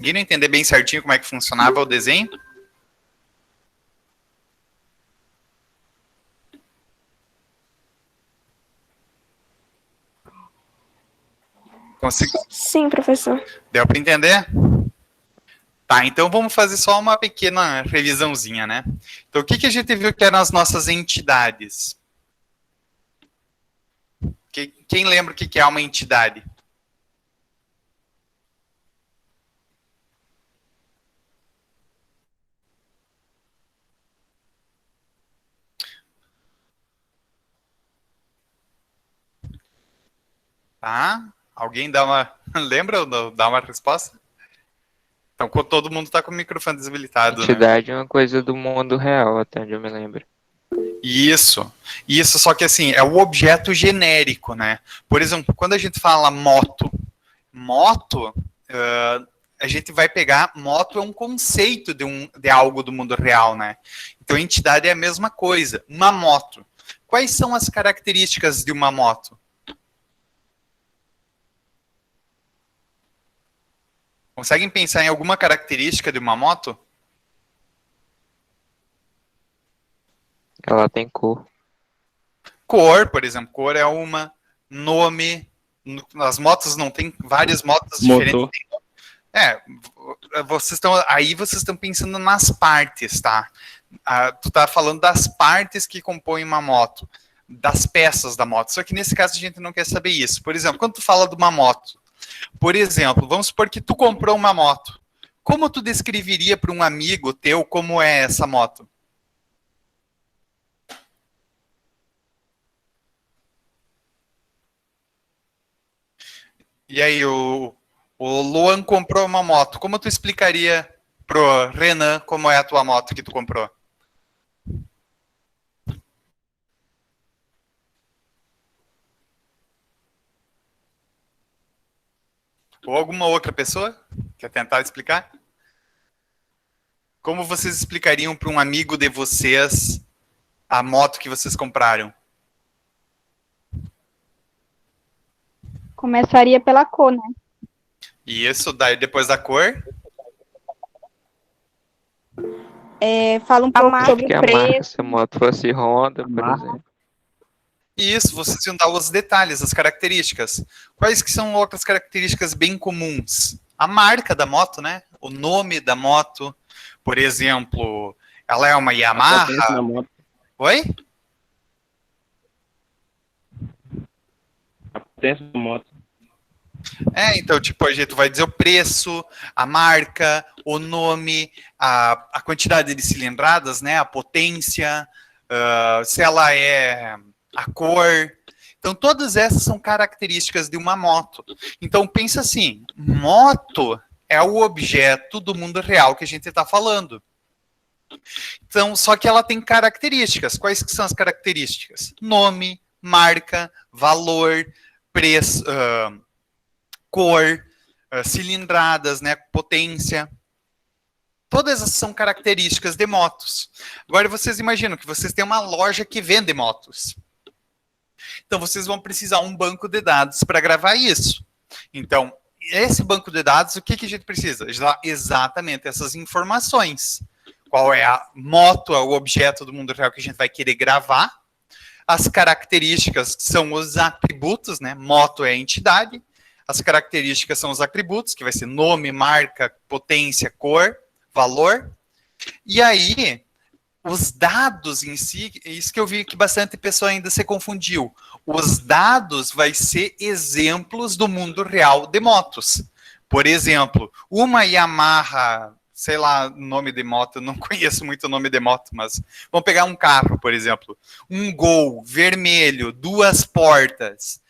Conseguiram entender bem certinho como é que funcionava o desenho? Sim, professor. Deu para entender? Tá, então vamos fazer só uma pequena revisãozinha, né? Então, o que a gente viu que eram as nossas entidades? Quem lembra o que é uma entidade? Tá? Alguém dá uma... Lembra ou dá uma resposta? Então, todo mundo está com o microfone desabilitado, Entidade né? é uma coisa do mundo real, até onde eu me lembro. Isso, só que assim, é o objeto genérico, né? Por exemplo, quando a gente fala moto, a gente vai pegar, moto é um conceito de algo do mundo real, né? Então, entidade é a mesma coisa, uma moto. Quais são as características de uma moto? Conseguem pensar em alguma característica de uma moto? Ela tem cor. Cor, por exemplo, cor é uma, nome, as motos não tem várias motos diferentes. Vocês estão pensando nas partes, tá? Tu tá falando das partes que compõem uma moto, das peças da moto. Só que nesse caso a gente não quer saber isso. Por exemplo, quando tu fala de uma moto, por exemplo, vamos supor que tu comprou uma moto. Como tu descreveria para um amigo teu como é essa moto? E aí, o Luan comprou uma moto. Como tu explicaria pro Renan como é a tua moto que tu comprou? Ou alguma outra pessoa? Quer tentar explicar? Como vocês explicariam para um amigo de vocês a moto que vocês compraram? Começaria pela cor, né? Isso, daí depois da cor. Fala um pouco sobre Que o a marca, preço. se a moto fosse Honda, por exemplo. Isso, vocês iam dar os detalhes, as características. Quais que são outras características bem comuns? A marca da moto, né? O nome da moto. Por exemplo, ela é uma Yamaha. A potência da moto. Oi? A potência da moto. Então, tipo, a gente vai dizer o preço, a marca, o nome, a quantidade de cilindradas, né? A potência, se ela é a cor. Então, todas essas são características de uma moto. Então, pensa assim, moto é o objeto do mundo real que a gente está falando. Então, só que ela tem características. Quais que são as características? Nome, marca, valor, preço, cor, cilindradas, né, potência. Todas essas são características de motos. Agora, vocês imaginam que vocês têm uma loja que vende motos. Então, vocês vão precisar de um banco de dados para gravar isso. Então, esse banco de dados, o que a gente precisa? Exatamente essas informações. Qual é a moto, é o objeto do mundo real que a gente vai querer gravar. As características são os atributos, né? Moto é a entidade. As características são os atributos, que vai ser nome, marca, potência, cor, valor. E aí, os dados em si, é isso que eu vi que bastante pessoa ainda se confundiu. Os dados vai ser exemplos do mundo real de motos. Por exemplo, uma Yamaha, sei lá o nome de moto, eu não conheço muito o nome de moto, mas vamos pegar um carro, por exemplo. Um Gol vermelho, 2 portas.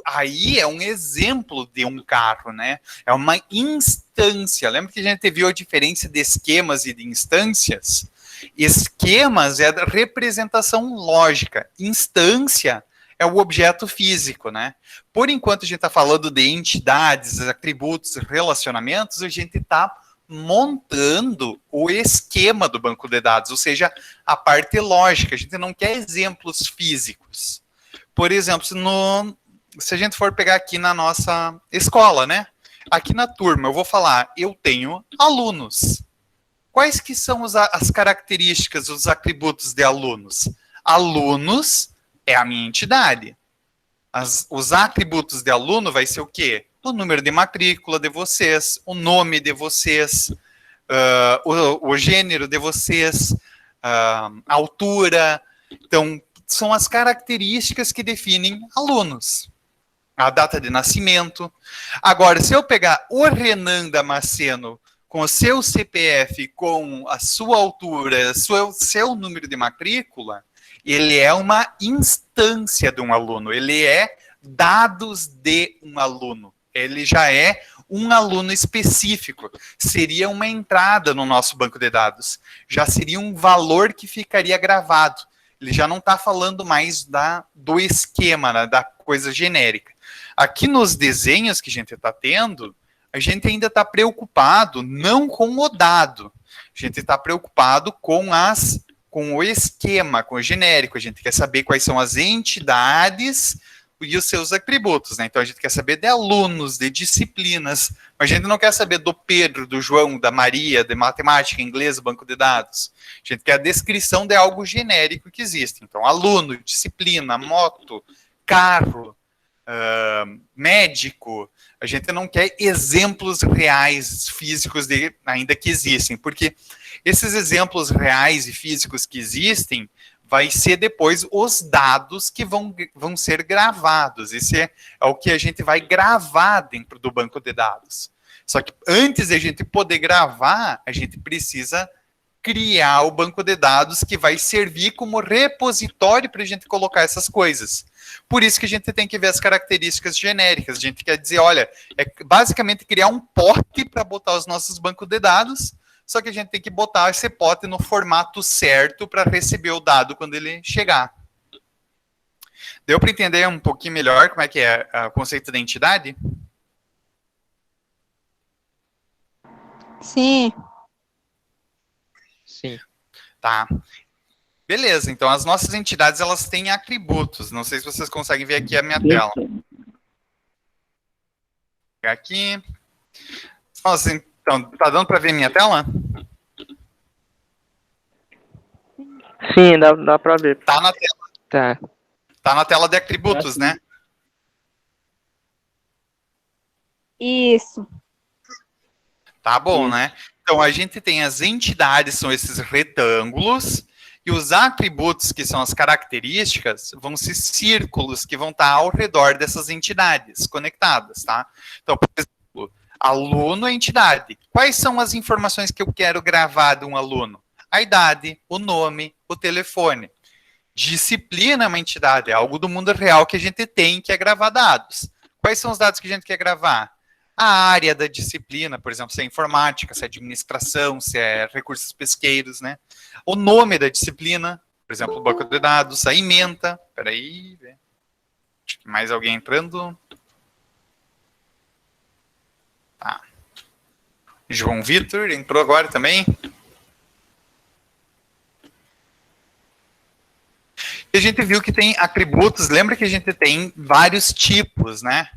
Aí é um exemplo de um carro, né? É uma instância. Lembra que a gente viu a diferença de esquemas e de instâncias? Esquemas é a representação lógica. Instância é o objeto físico, né? Por enquanto a gente está falando de entidades, atributos, relacionamentos, a gente está montando o esquema do banco de dados, ou seja, a parte lógica. A gente não quer exemplos físicos. Por exemplo, se a gente for pegar aqui na nossa escola, né? aqui na turma eu vou falar, eu tenho alunos. Quais que são as características, os atributos de alunos? Alunos é a minha entidade. Os atributos de aluno vai ser o quê? O número de matrícula de vocês, o nome de vocês, o gênero de vocês, a altura. Então, são as características que definem alunos. A data de nascimento. Agora, se eu pegar o Renan Damasceno com o seu CPF, com a sua altura, seu número de matrícula, ele é uma instância de um aluno, ele é dados de um aluno. Ele já é um aluno específico. Seria uma entrada no nosso banco de dados. Já seria um valor que ficaria gravado. Ele já não está falando mais do esquema, né, da coisa genérica. Aqui nos desenhos que a gente está tendo, a gente ainda está preocupado não com o dado. A gente está preocupado com o esquema, com o genérico. A gente quer saber quais são as entidades e os seus atributos, né? Então a gente quer saber de alunos, de disciplinas, mas a gente não quer saber do Pedro, do João, da Maria, de matemática, inglês, banco de dados. A gente quer a descrição de algo genérico que existe. Então, aluno, disciplina, moto, carro, médico. A gente não quer exemplos reais, físicos, ainda que existem, porque esses exemplos reais e físicos que existem vai ser depois os dados que vão ser gravados. Esse é o que a gente vai gravar dentro do banco de dados. Só que antes de a gente poder gravar, a gente precisa criar o banco de dados que vai servir como repositório para a gente colocar essas coisas. Por isso que a gente tem que ver as características genéricas. A gente quer dizer, olha, é basicamente criar um pote para botar os nossos bancos de dados, só que a gente tem que botar esse pote no formato certo para receber o dado quando ele chegar. Deu para entender um pouquinho melhor como é que é o conceito da entidade? Sim. Sim. Tá. Beleza, então as nossas entidades, elas têm atributos. Não sei se vocês conseguem ver aqui a minha tela. Aqui. Nossa, então, tá dando para ver minha tela? Sim, dá pra ver. Tá na tela. Tá. Tá na tela de atributos, né? Isso. Tá bom, né? Então, a gente tem as entidades, são esses retângulos, e os atributos, que são as características, vão ser círculos que vão estar ao redor dessas entidades conectadas, tá? Então, por exemplo, aluno é entidade. Quais são as informações que eu quero gravar de um aluno? A idade, o nome, o telefone. Disciplina é uma entidade, é algo do mundo real que a gente tem que é gravar dados. Quais são os dados que a gente quer gravar? A área da disciplina, por exemplo, se é informática, se é administração, se é recursos pesqueiros, né? O nome da disciplina, por exemplo, o banco de dados, a ementa. Peraí, acho que mais alguém entrando. Tá. João Vitor entrou agora também. E a gente viu que tem atributos, lembra que a gente tem vários tipos, né?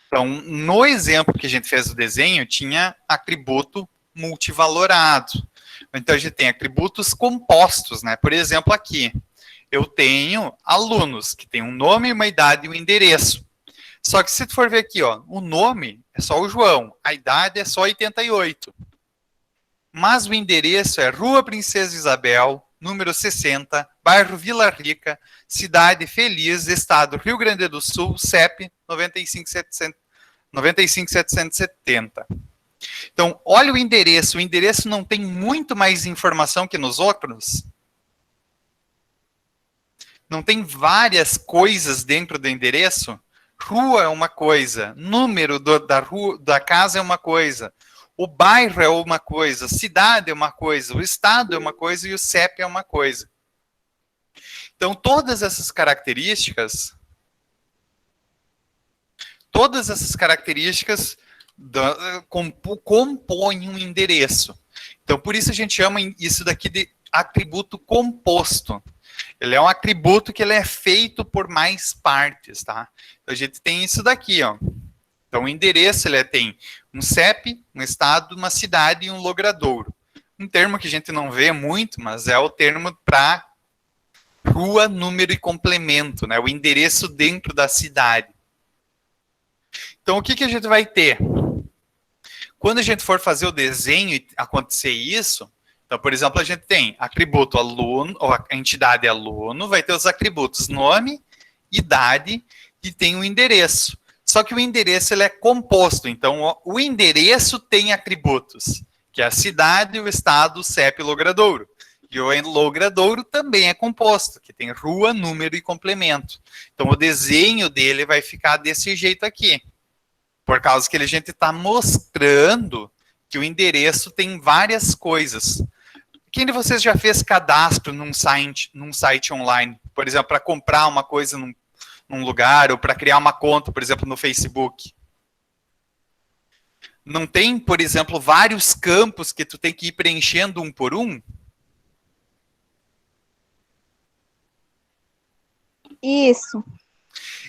Então, no exemplo que a gente fez do desenho, tinha atributo multivalorado. Então, a gente tem atributos compostos, né? Por exemplo, aqui, eu tenho alunos que têm um nome, uma idade e um endereço. Só que se tu for ver aqui, ó, o nome é só o João, a idade é só 88. Mas o endereço é Rua Princesa Isabel, número 60, bairro Vila Rica, cidade Feliz, estado Rio Grande do Sul, CEP 95770. Então, olha o endereço não tem muito mais informação que nos outros? Não tem várias coisas dentro do endereço? Rua é uma coisa, número da casa é uma coisa, o bairro é uma coisa, cidade é uma coisa, o estado é uma coisa e o CEP é uma coisa. Então, todas essas características compõem um endereço. Então, por isso a gente chama isso daqui de atributo composto. Ele é um atributo que ele é feito por mais partes, tá? Então, a gente tem isso daqui, ó. Então, o endereço ele tem um CEP, um estado, uma cidade e um logradouro. Um termo que a gente não vê muito, mas é o termo para rua, número e complemento, né? O endereço dentro da cidade. Então, o que a gente vai ter? Quando a gente for fazer o desenho e acontecer isso, então, por exemplo, a gente tem atributo aluno, ou a entidade aluno, vai ter os atributos nome, idade e tem o endereço. Só que o endereço ele é composto, então o endereço tem atributos, que é a cidade, o estado, o CEP e o logradouro. E o logradouro também é composto, que tem rua, número e complemento. Então o desenho dele vai ficar desse jeito aqui. Por causa que a gente está mostrando que o endereço tem várias coisas. Quem de vocês já fez cadastro num site online? Por exemplo, para comprar uma coisa num lugar, ou para criar uma conta, por exemplo, no Facebook. Não tem, por exemplo, vários campos que tu tem que ir preenchendo um por um? Isso.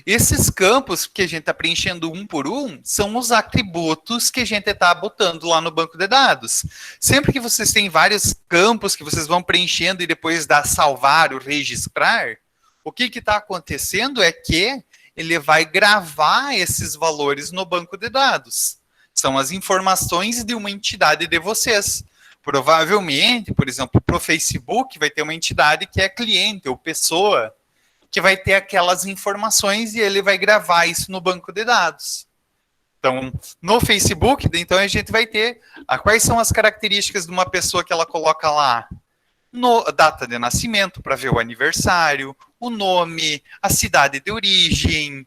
Esses campos que a gente está preenchendo um por um são os atributos que a gente está botando lá no banco de dados. Sempre que vocês têm vários campos que vocês vão preenchendo e depois dá salvar ou registrar, o que está acontecendo é que ele vai gravar esses valores no banco de dados. São as informações de uma entidade de vocês. Provavelmente, por exemplo, para o Facebook vai ter uma entidade que é cliente ou pessoa, que vai ter aquelas informações e ele vai gravar isso no banco de dados. Então, no Facebook, então a gente vai ter quais são as características de uma pessoa que ela coloca lá. Data de nascimento, para ver o aniversário, o nome, a cidade de origem,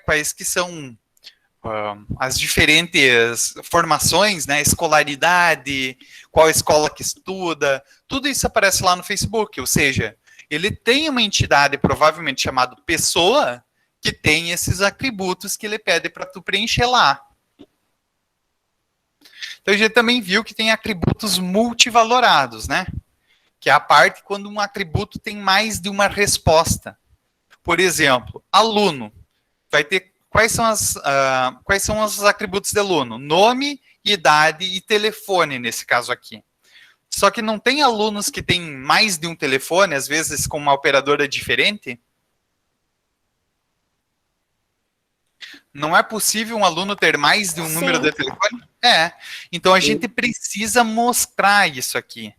quais que são as diferentes formações, né, escolaridade, qual escola que estuda, tudo isso aparece lá no Facebook, ou seja, ele tem uma entidade provavelmente chamada pessoa que tem esses atributos que ele pede para tu preencher lá. Então a gente também viu que tem atributos multivalorados, né? Que é a parte quando um atributo tem mais de uma resposta. Por exemplo, aluno. Vai ter quais são os atributos de aluno? Nome, idade e telefone, nesse caso aqui. Só que não tem alunos que têm mais de um telefone, às vezes com uma operadora diferente? Não é possível um aluno ter mais de um número de telefone? É. Então a gente precisa mostrar isso aqui.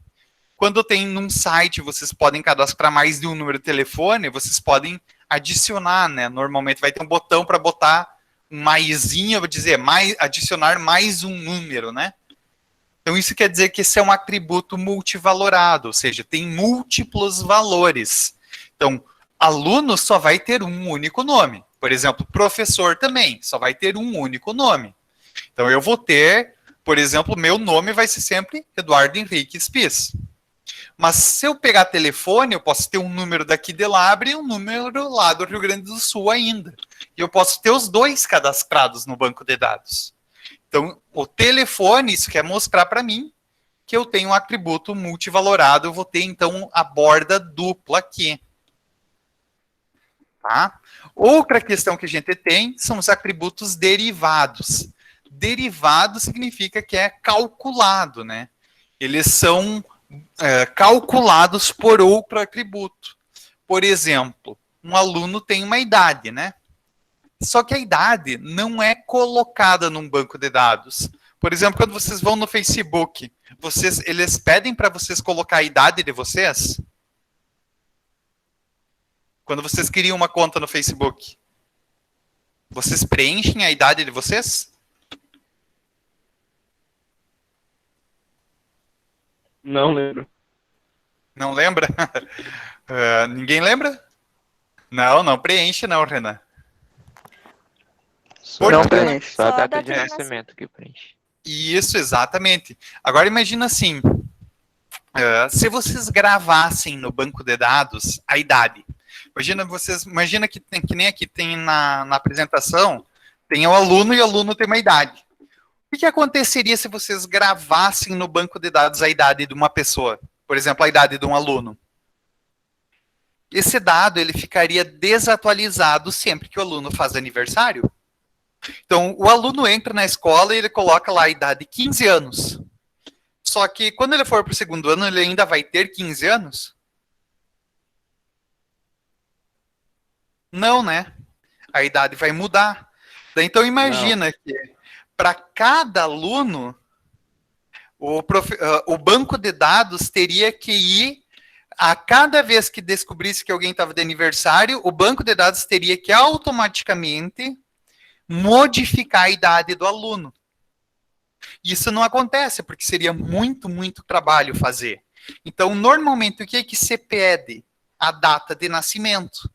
Quando tem num site, vocês podem cadastrar mais de um número de telefone, vocês podem adicionar, né? Normalmente vai ter um botão para botar um maisinho, vou dizer, adicionar mais um número, né? Então isso quer dizer que esse é um atributo multivalorado, ou seja, tem múltiplos valores. Então, aluno só vai ter um único nome. Por exemplo, professor também, só vai ter um único nome. Então eu vou ter, por exemplo, meu nome vai ser sempre Eduardo Henrique Spies. Mas se eu pegar telefone, eu posso ter um número daqui de Labre e um número lá do Rio Grande do Sul ainda. E eu posso ter os dois cadastrados no banco de dados. Então, o telefone, isso quer mostrar para mim que eu tenho um atributo multivalorado, eu vou ter, então, a borda dupla aqui. Tá? Outra questão que a gente tem são os atributos derivados. Derivado significa que é calculado, né? Eles são calculados por outro atributo. Por exemplo, um aluno tem uma idade, né? Só que a idade não é colocada num banco de dados. Por exemplo, quando vocês vão no Facebook, eles pedem para vocês colocar a idade de vocês? Quando vocês criam uma conta no Facebook, vocês preenchem a idade de vocês? Não lembro. Não lembra? Ninguém lembra? Não preenche não, Renan. Não Portanto, preenche, só a só data de nascimento que preenche. Isso, exatamente. Agora imagina assim, se vocês gravassem no banco de dados a idade, imagina que nem aqui tem na apresentação, tem o aluno e o aluno tem uma idade. O que aconteceria se vocês gravassem no banco de dados a idade de uma pessoa? Por exemplo, a idade de um aluno. esse dado ele ficaria desatualizado sempre que o aluno faz aniversário. Então, o aluno entra na escola e ele coloca lá a idade 15 anos. Só que quando ele for para o segundo ano, ele ainda vai ter 15 anos? Não, né? A idade vai mudar. Então, imagina que para cada aluno, o banco de dados teria que ir, a cada vez que descobrisse que alguém estava de aniversário, o banco de dados teria que automaticamente modificar a idade do aluno. Isso não acontece, porque seria muito, muito trabalho fazer. Então, normalmente, o que é que se pede? A data de nascimento.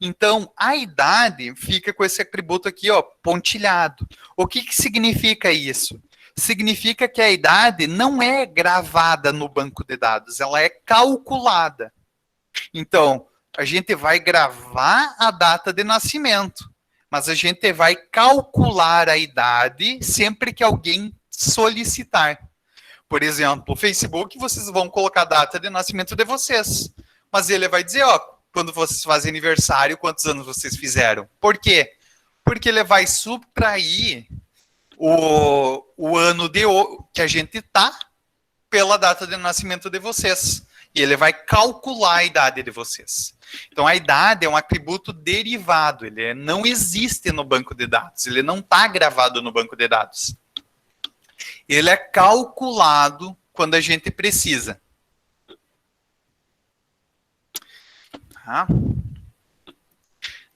Então, a idade fica com esse atributo aqui, ó, pontilhado. O que significa isso? Significa que a idade não é gravada no banco de dados, ela é calculada. Então, a gente vai gravar a data de nascimento, mas a gente vai calcular a idade sempre que alguém solicitar. Por exemplo, o Facebook, vocês vão colocar a data de nascimento de vocês, mas ele vai dizer, ó, quando vocês fazem aniversário, quantos anos vocês fizeram. Por quê? Porque ele vai subtrair o ano que a gente tá pela data de nascimento de vocês. E ele vai calcular a idade de vocês. Então, a idade é um atributo derivado. Ele não existe no banco de dados. Ele não está gravado no banco de dados. Ele é calculado quando a gente precisa. Tá?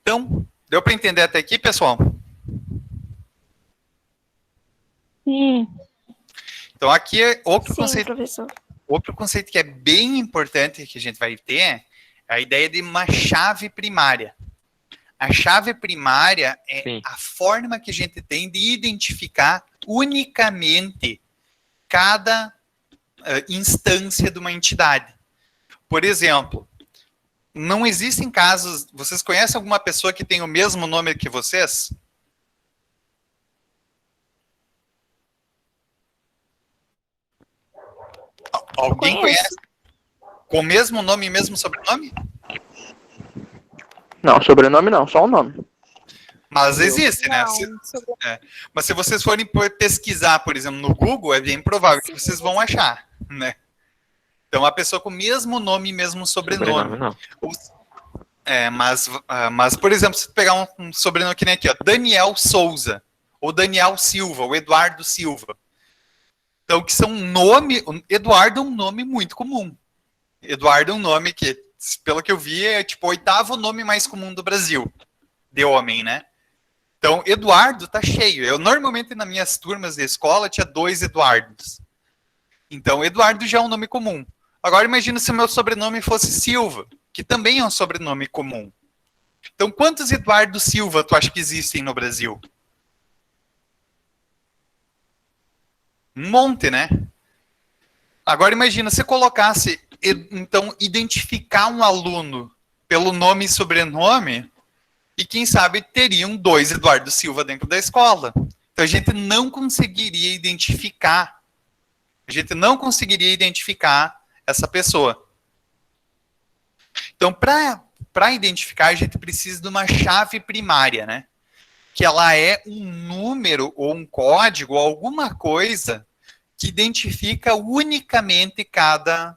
Então, deu para entender até aqui, pessoal? Sim. Então, aqui é outro Sim, conceito. professor. Outro conceito que é bem importante que a gente vai ter é a ideia de uma chave primária. A chave primária é Sim. a forma que a gente tem de identificar unicamente cada instância de uma entidade. Por exemplo, não existem casos... Vocês conhecem alguma pessoa que tem o mesmo nome que vocês? Alguém conhece? Com o mesmo nome e mesmo sobrenome? Não, sobrenome não, só o nome. Mas existe, né? Não, Mas se vocês forem pesquisar, por exemplo, no Google, é bem provável que vocês vão achar, né? Então, a pessoa com o mesmo nome e mesmo sobrenome. Não. Mas, por exemplo, se tu pegar um sobrenome que nem aqui, ó, Daniel Souza, ou Daniel Silva, ou Eduardo Silva. Então, que são nome... Eduardo é um nome muito comum. Eduardo é um nome que, pelo que eu vi, é tipo o 8º nome mais comum do Brasil, de homem, né? Então, Eduardo tá cheio. Eu, normalmente, nas minhas turmas de escola, tinha 2 Eduardos. Então, Eduardo já é um nome comum. Agora, imagina se o meu sobrenome fosse Silva, que também é um sobrenome comum. Então, quantos Eduardo Silva tu acha que existem no Brasil? Um monte, né? Agora, imagina se colocasse, então, identificar um aluno pelo nome e sobrenome, e quem sabe teriam 2 Eduardo Silva dentro da escola. Então, a gente não conseguiria identificar. A gente não conseguiria identificar essa pessoa. Então, para identificar, a gente precisa de uma chave primária, né? Que ela é um número ou um código, ou alguma coisa que identifica unicamente cada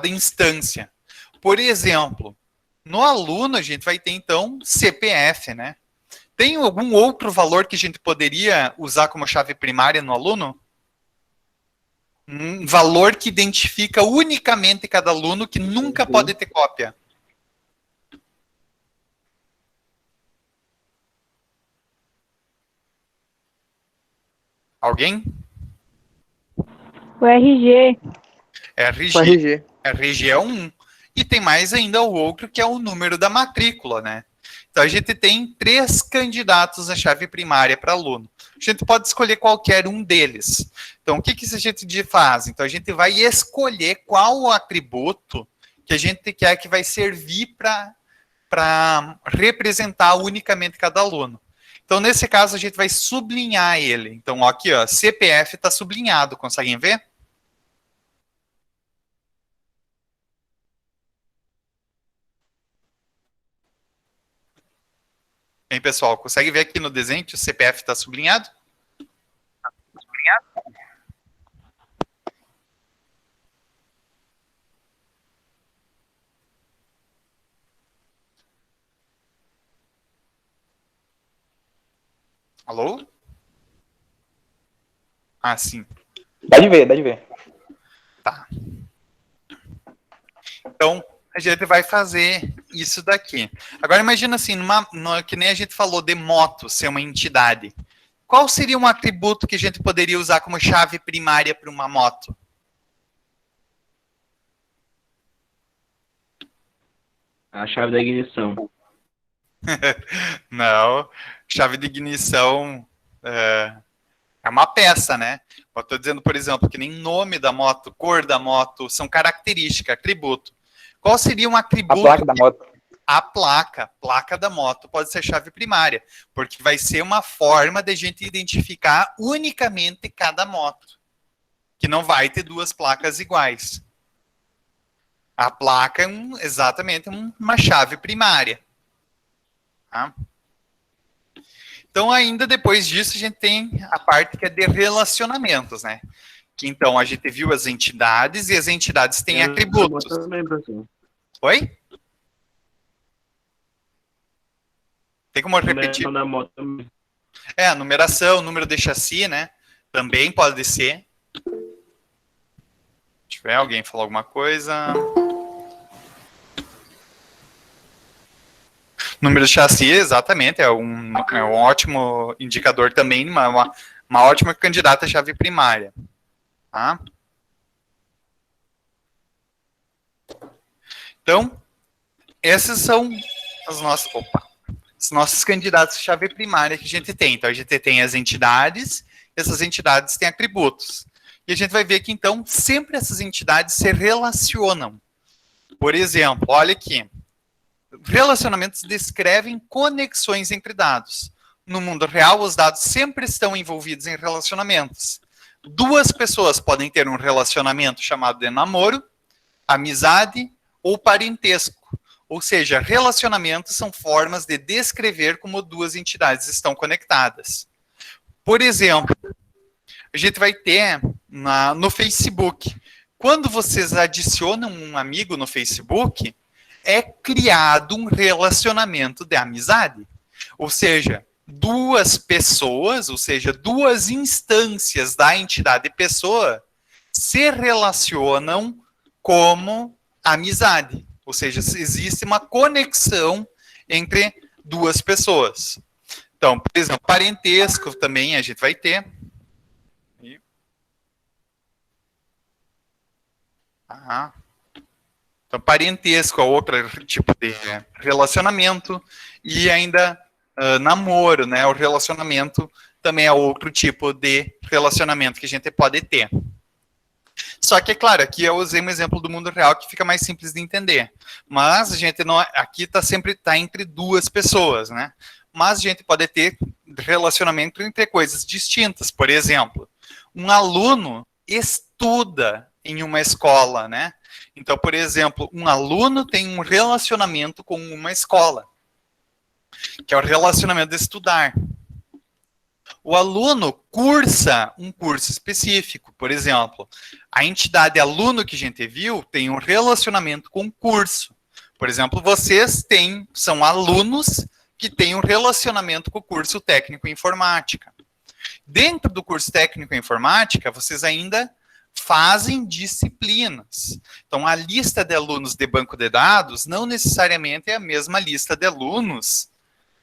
instância. Por exemplo, no aluno a gente vai ter, então, CPF, né? Tem algum outro valor que a gente poderia usar como chave primária no aluno? Um valor que identifica unicamente cada aluno, que nunca pode ter cópia. Alguém? O RG. RG. O RG. RG é um. E tem mais ainda o outro, que é o número da matrícula, né? Então, a gente tem 3 candidatos à chave primária para aluno. A gente pode escolher qualquer um deles. Então, o que a gente faz? Então, a gente vai escolher qual o atributo que a gente quer que vai servir para representar unicamente cada aluno. Então, nesse caso, a gente vai sublinhar ele. Então, ó, aqui, ó, CPF está sublinhado. Conseguem ver? Hein, pessoal? Consegue ver aqui no desenho que o CPF está sublinhado? Alô? Ah, sim. Dá de ver, dá de ver. Tá. Então, a gente vai fazer isso daqui. Agora, imagina assim, que nem a gente falou de moto ser uma entidade. Qual seria um atributo que a gente poderia usar como chave primária para uma moto? A chave da ignição. Não. Chave de ignição é uma peça, né? Eu estou dizendo, por exemplo, que nem nome da moto, cor da moto, são características, atributo. Qual seria um A atributo? placa da moto. A placa da moto pode ser chave primária, porque vai ser uma forma de a gente identificar unicamente cada moto, que não vai ter duas placas iguais. A placa é exatamente uma chave primária. Tá? Então, ainda depois disso, a gente tem a parte que é de relacionamentos, né? Que então a gente viu as entidades e as entidades têm atributos. Também, professor. Oi? Tem como repetir? Numeração da moto também. A numeração, número de chassi, né? Também pode ser. Se tiver alguém falar alguma coisa. Número de chassi, exatamente, é um ótimo indicador também, uma ótima candidata à chave primária. Tá? Então, esses são os nossos candidatos à chave primária que a gente tem. Então, a gente tem as entidades, essas entidades têm atributos. E a gente vai ver que, então, sempre essas entidades se relacionam. Por exemplo, olha aqui. Relacionamentos descrevem conexões entre dados. No mundo real, os dados sempre estão envolvidos em relacionamentos. Duas pessoas podem ter um relacionamento chamado de namoro, amizade ou parentesco. Ou seja, relacionamentos são formas de descrever como duas entidades estão conectadas. Por exemplo, a gente vai ter no Facebook. Quando vocês adicionam um amigo no Facebook, é criado um relacionamento de amizade. Ou seja, duas pessoas, ou seja, duas instâncias da entidade pessoa se relacionam como amizade. Ou seja, existe uma conexão entre duas pessoas. Então, por exemplo, parentesco também a gente vai ter. Então, parentesco é outro tipo de relacionamento. E ainda namoro, né? O relacionamento também é outro tipo de relacionamento que a gente pode ter. Só que, é claro, aqui eu usei um exemplo do mundo real que fica mais simples de entender. Mas a gente não, aqui sempre está entre duas pessoas, né? Mas a gente pode ter relacionamento entre coisas distintas. Por exemplo, um aluno estuda em uma escola, né? Então, por exemplo, um aluno tem um relacionamento com uma escola, que é o relacionamento de estudar. O aluno cursa um curso específico. Por exemplo, a entidade aluno que a gente viu tem um relacionamento com o curso. Por exemplo, vocês são alunos que têm um relacionamento com o curso técnico em informática. Dentro do curso técnico em informática, vocês ainda fazem disciplinas. Então, a lista de alunos de banco de dados não necessariamente é a mesma lista de alunos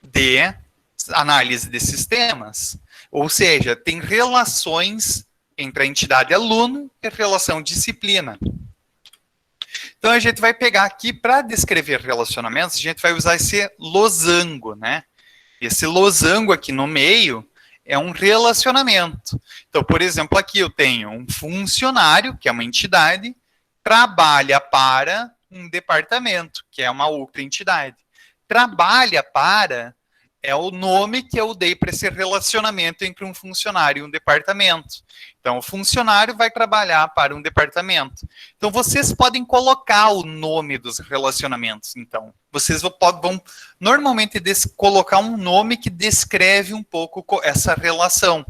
de análise de sistemas. Ou seja, tem relações entre a entidade aluno e relação disciplina. Então, a gente vai pegar aqui, para descrever relacionamentos, a gente vai usar esse losango, né? Esse losango aqui no meio é um relacionamento. Então, por exemplo, aqui eu tenho um funcionário, que é uma entidade, trabalha para um departamento, que é uma outra entidade. Trabalha para é o nome que eu dei para esse relacionamento entre um funcionário e um departamento. Então, o funcionário vai trabalhar para um departamento. Então, vocês podem colocar o nome dos relacionamentos. Então, vocês vão normalmente colocar um nome que descreve um pouco essa relação.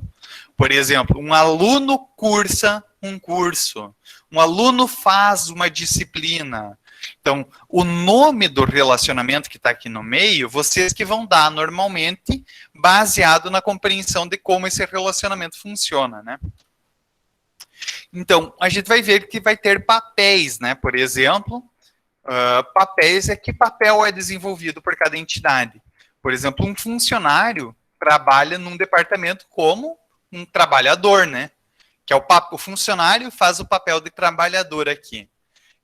Por exemplo, um aluno cursa um curso. Um aluno faz uma disciplina. Então, o nome do relacionamento que está aqui no meio, vocês que vão dar normalmente, baseado na compreensão de como esse relacionamento funciona, né? Então, a gente vai ver que vai ter papéis, né? Por exemplo, papéis que papel é desenvolvido por cada entidade. Por exemplo, um funcionário trabalha num departamento como um trabalhador, né? Que é o funcionário faz o papel de trabalhador aqui.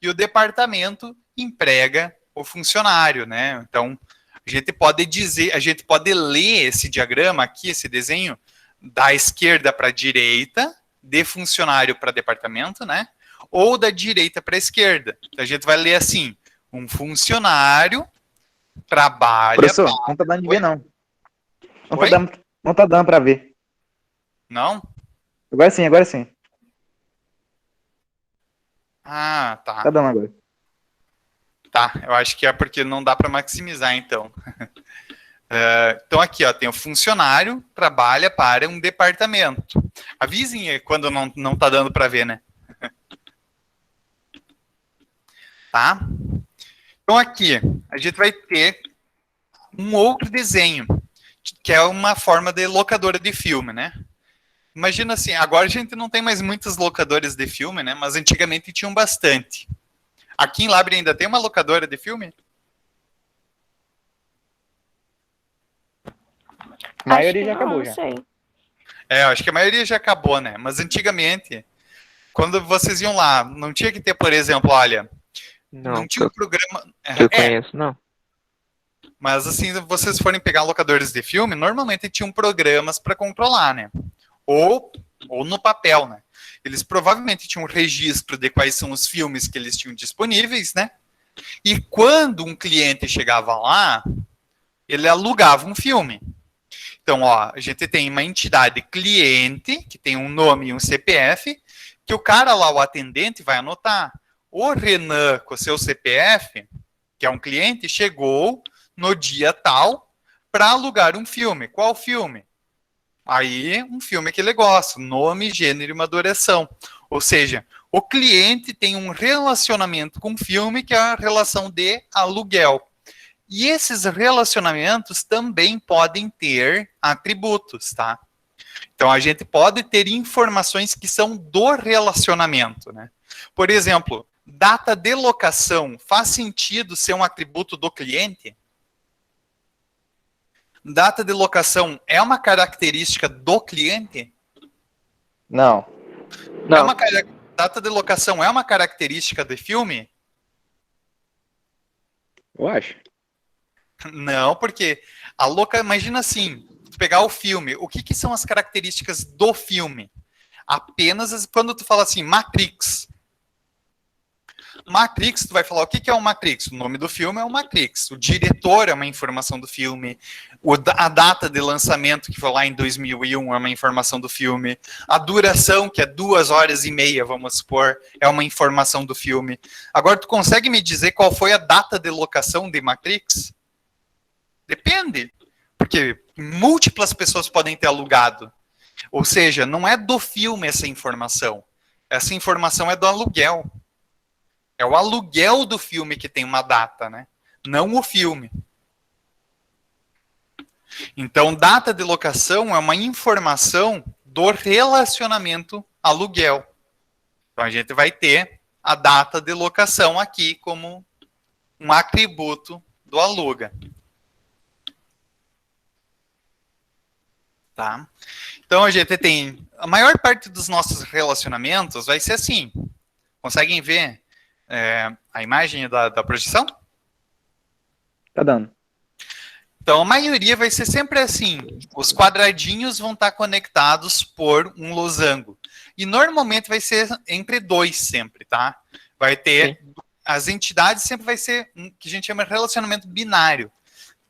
E o departamento emprega o funcionário, né? Então, a gente pode ler esse diagrama aqui, esse desenho, da esquerda para a direita, de funcionário para departamento, né? Ou da direita para a esquerda. Então, a gente vai ler assim, um funcionário trabalha... Professor, não tá dando de ver, não. Oi? Não tá dando pra ver. Não? Agora sim, agora sim. Ah, tá. Tá dando agora. Tá, eu acho que é porque não dá para maximizar, então. Então, aqui, ó, tem o funcionário, trabalha para um departamento. Avisem quando não tá dando para ver, né? Tá? Então, aqui, a gente vai ter um outro desenho, que é uma forma de locadora de filme, né? Imagina assim, agora a gente não tem mais muitas locadoras de filme, né? Mas antigamente tinham bastante. Aqui em Labre ainda tem uma locadora de filme? A maioria já acabou, não já. sei. Eu acho que a maioria já acabou, né? Mas antigamente, quando vocês iam lá, não tinha que ter, por exemplo, olha, não tinha um programa... Que eu conheço, não. Mas assim, se vocês forem pegar locadores de filme, normalmente tinham programas para controlar, né? Ou no papel, né? Eles provavelmente tinham um registro de quais são os filmes que eles tinham disponíveis, né? E quando um cliente chegava lá, ele alugava um filme. Então, ó, a gente tem uma entidade cliente, que tem um nome e um CPF, que o cara lá, o atendente, vai anotar. O Renan, com seu CPF, que é um cliente, chegou no dia tal para alugar um filme. Qual filme? Aí, um filme que ele gosta, nome, gênero e uma duração. Ou seja, o cliente tem um relacionamento com o filme que é a relação de aluguel. E esses relacionamentos também podem ter atributos, tá? Então, a gente pode ter informações que são do relacionamento, né? Por exemplo, data de locação faz sentido ser um atributo do cliente? Data de locação é uma característica do cliente? Não. Não. Data de locação é uma característica do filme? Eu acho. Não, porque imagina assim, tu pegar o filme, o que são as características do filme? Apenas quando tu fala assim, Matrix. Matrix, tu vai falar o que é o Matrix? O nome do filme é o Matrix. O diretor é uma informação do filme. A data de lançamento, que foi lá em 2001, é uma informação do filme. A duração, que é 2h30, vamos supor, é uma informação do filme. Agora, tu consegue me dizer qual foi a data de locação de Matrix? Depende. Porque múltiplas pessoas podem ter alugado. Ou seja, não é do filme essa informação. Essa informação é do aluguel. É o aluguel do filme que tem uma data, né? Não o filme. Então, data de locação é uma informação do relacionamento aluguel. Então, a gente vai ter a data de locação aqui como um atributo do aluga. Tá? Então, a gente tem... A maior parte dos nossos relacionamentos vai ser assim. Conseguem ver a imagem da projeção? Tá dando. Então, a maioria vai ser sempre assim. Os quadradinhos vão estar conectados por um losango. E normalmente vai ser entre dois sempre, tá? Vai ter... Sim. As entidades sempre vai ser que a gente chama de relacionamento binário.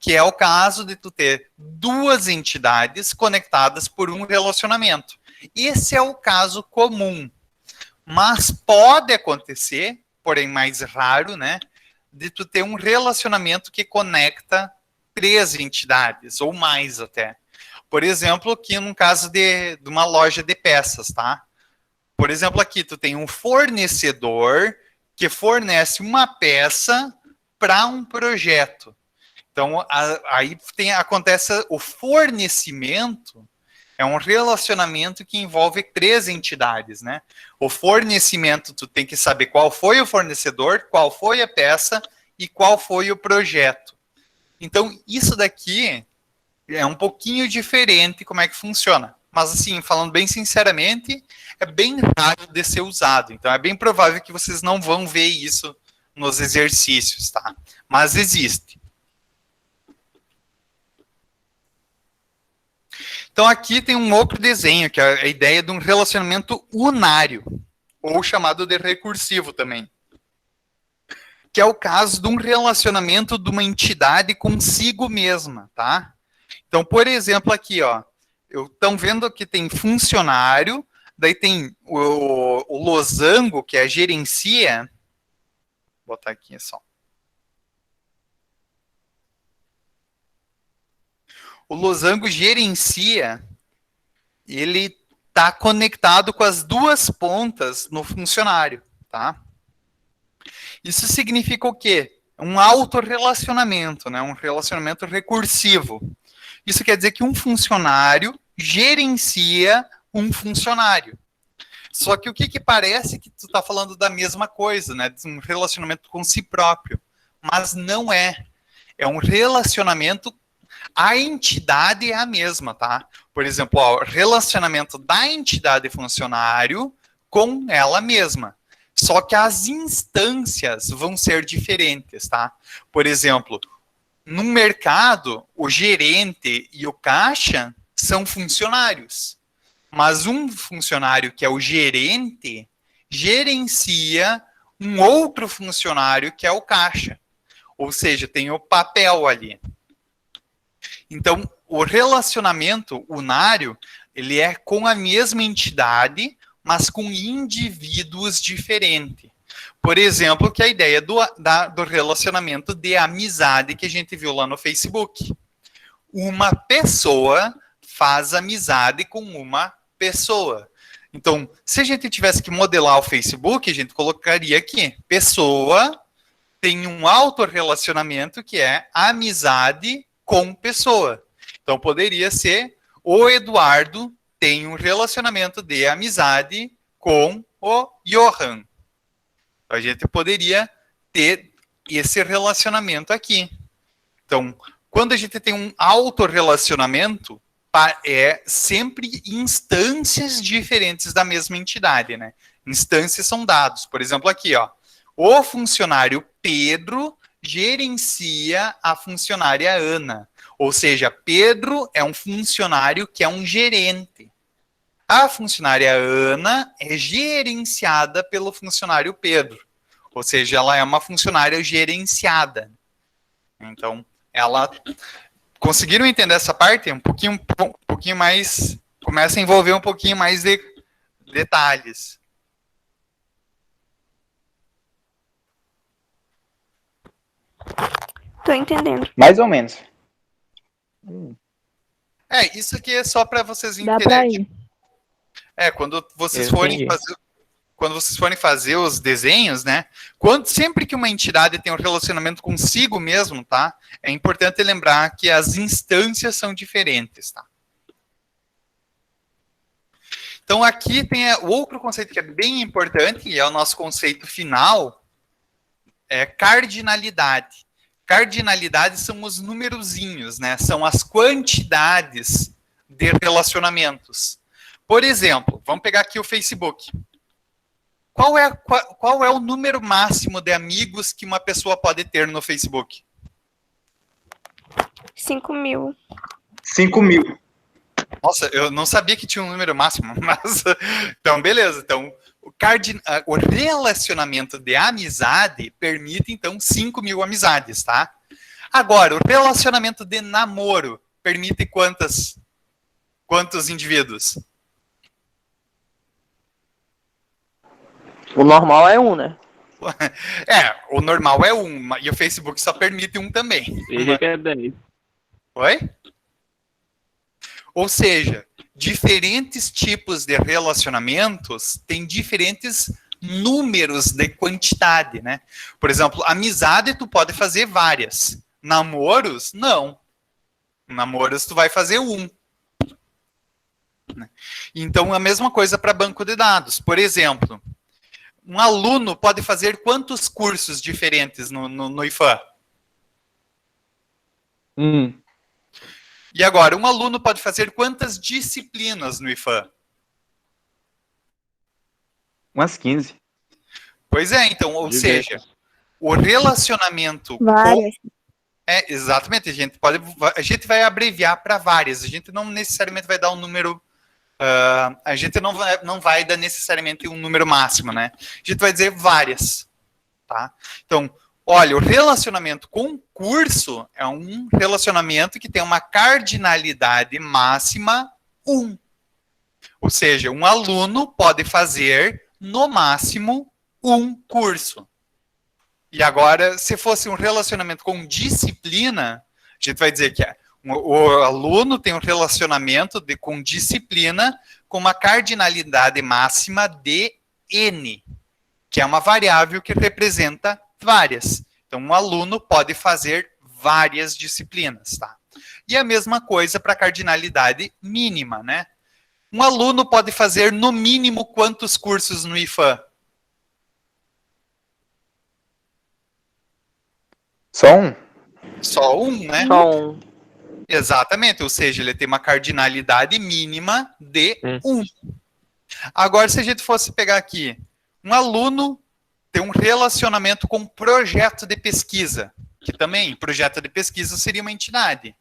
que é o caso de tu ter duas entidades conectadas por um relacionamento. Esse é o caso comum. Mas pode acontecer, porém mais raro, né, de tu ter um relacionamento que conecta 3 entidades, ou mais até. Por exemplo, aqui no caso de uma loja de peças, tá? Por exemplo, aqui tu tem um fornecedor que fornece uma peça para um projeto. Então, aí acontece o fornecimento, é um relacionamento que envolve 3 entidades, né? O fornecimento, tu tem que saber qual foi o fornecedor, qual foi a peça e qual foi o projeto. Então, isso daqui é um pouquinho diferente como é que funciona. Mas, assim, falando bem sinceramente, é bem raro de ser usado. Então, é bem provável que vocês não vão ver isso nos exercícios, tá? Mas existe. Então, aqui tem um outro desenho, que é a ideia de um relacionamento unário, ou chamado de recursivo também. Que é o caso de um relacionamento de uma entidade consigo mesma, tá? Então, por exemplo, aqui, ó, estão vendo que tem funcionário, daí tem o losango, que é gerencia. Vou botar aqui só. O losango gerencia, ele está conectado com as 2 pontas no funcionário, tá? Isso significa o quê? Um autorrelacionamento, né? Um relacionamento recursivo. Isso quer dizer que um funcionário gerencia um funcionário. Só que o que parece que tu está falando da mesma coisa, né? De um relacionamento com si próprio. Mas não é. É um relacionamento, a entidade é a mesma, tá? Por exemplo, ó, o relacionamento da entidade funcionário com ela mesma. Só que as instâncias vão ser diferentes, tá? Por exemplo, no mercado, o gerente e o caixa são funcionários. Mas um funcionário que é o gerente gerencia um outro funcionário que é o caixa. Ou seja, tem o papel ali. Então, o relacionamento unário, ele é com a mesma entidade, mas com indivíduos diferentes. Por exemplo, que é a ideia do relacionamento de amizade que a gente viu lá no Facebook. Uma pessoa faz amizade com uma pessoa. Então, se a gente tivesse que modelar o Facebook, a gente colocaria aqui, pessoa tem um autorrelacionamento que é amizade com pessoa. Então, poderia ser o Eduardo tem um relacionamento de amizade com o Johan. A gente poderia ter esse relacionamento aqui. Então, quando a gente tem um autorrelacionamento, é sempre instâncias diferentes da mesma entidade, né? Instâncias são dados. Por exemplo, aqui, ó, o funcionário Pedro gerencia a funcionária Ana. Ou seja, Pedro é um funcionário que é um gerente. A funcionária Ana é gerenciada pelo funcionário Pedro. Ou seja, ela é uma funcionária gerenciada. Então, ela... Conseguiram entender essa parte? Um pouquinho mais... Começa a envolver um pouquinho mais de detalhes. Tô entendendo. Mais ou menos. Isso aqui é só para vocês Dá pra entenderem. ir. Quando vocês Eu forem entendi. fazer... Quando vocês forem fazer os desenhos, né? Sempre que uma entidade tem um relacionamento consigo mesmo, tá? É importante lembrar que as instâncias são diferentes, tá? Então, aqui tem outro conceito que é bem importante, e é o nosso conceito final, é cardinalidade. Cardinalidade são os numerozinhos, né? São as quantidades de relacionamentos. Por exemplo, vamos pegar aqui o Facebook. Qual é o número máximo de amigos que uma pessoa pode ter no Facebook? 5.000. 5.000. Nossa, eu não sabia que tinha um número máximo, mas... Então, beleza. Então, o relacionamento de amizade permite, então, 5.000 amizades, tá? Agora, o relacionamento de namoro permite quantos indivíduos? O normal é um, né? O normal é um, e o Facebook só permite um também. Veja que é 10. Oi? Ou seja, diferentes tipos de relacionamentos têm diferentes números de quantidade, né? Por exemplo, amizade tu pode fazer várias. Namoros, não. Namoros tu vai fazer um. Então, a mesma coisa para banco de dados. Por exemplo, um aluno pode fazer quantos cursos diferentes no IFAM? E agora, um aluno pode fazer quantas disciplinas no IFAM? Umas 15. Pois é, então, ou Diversos. seja, o relacionamento Várias. exatamente, a gente vai abreviar para várias, a gente não necessariamente vai dar um número, a gente não vai dar necessariamente um número máximo, né? A gente vai dizer várias, tá? Então, olha, o relacionamento com curso é um relacionamento que tem uma cardinalidade máxima 1. Ou seja, um aluno pode fazer, no máximo, um curso. E agora, se fosse um relacionamento com disciplina, a gente vai dizer que o aluno tem um relacionamento com disciplina com uma cardinalidade máxima de N, que é uma variável que representa várias. Então, um aluno pode fazer várias disciplinas, tá? E a mesma coisa para a cardinalidade mínima, né? Um aluno pode fazer, no mínimo, quantos cursos no IFAM? Só um? Só um, né? Só um. Exatamente, ou seja, ele tem uma cardinalidade mínima de 1. Agora, se a gente fosse pegar aqui, um aluno tem um relacionamento com um projeto de pesquisa, que também, projeto de pesquisa seria uma entidade.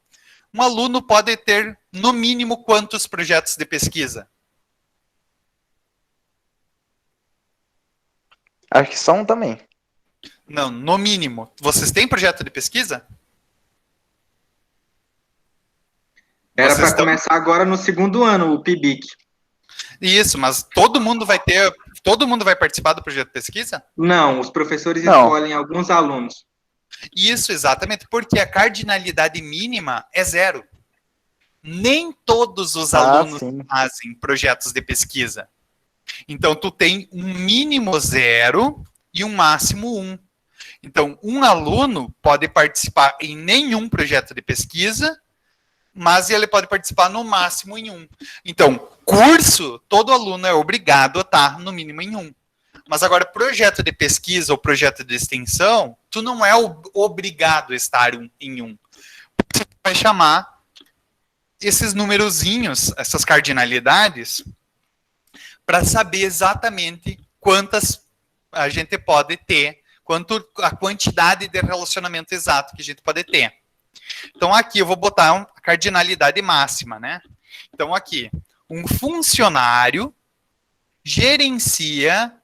Um aluno pode ter, no mínimo, quantos projetos de pesquisa? Acho que só um também. Não, no mínimo. Vocês têm projeto de pesquisa? Era Vocês para estão- começar agora no segundo ano, o PIBIC. Isso, mas todo mundo vai participar do projeto de pesquisa? Não, os professores Não. escolhem alguns alunos. Isso, exatamente, porque a cardinalidade mínima é 0. Nem todos os alunos sim. fazem projetos de pesquisa. Então, tu tem um mínimo 0 e um máximo 1. Então, um aluno pode participar em nenhum projeto de pesquisa, mas ele pode participar no máximo em um. Então, curso, todo aluno é obrigado a estar no mínimo em um. Mas agora, projeto de pesquisa ou projeto de extensão, tu não é obrigado a estar em um. Você vai chamar esses numerozinhos, essas cardinalidades, para saber exatamente quantas a gente pode ter, quanto a quantidade de relacionamento exato que a gente pode ter. Então, aqui eu vou botar a cardinalidade máxima, né? Então, aqui, um funcionário gerencia,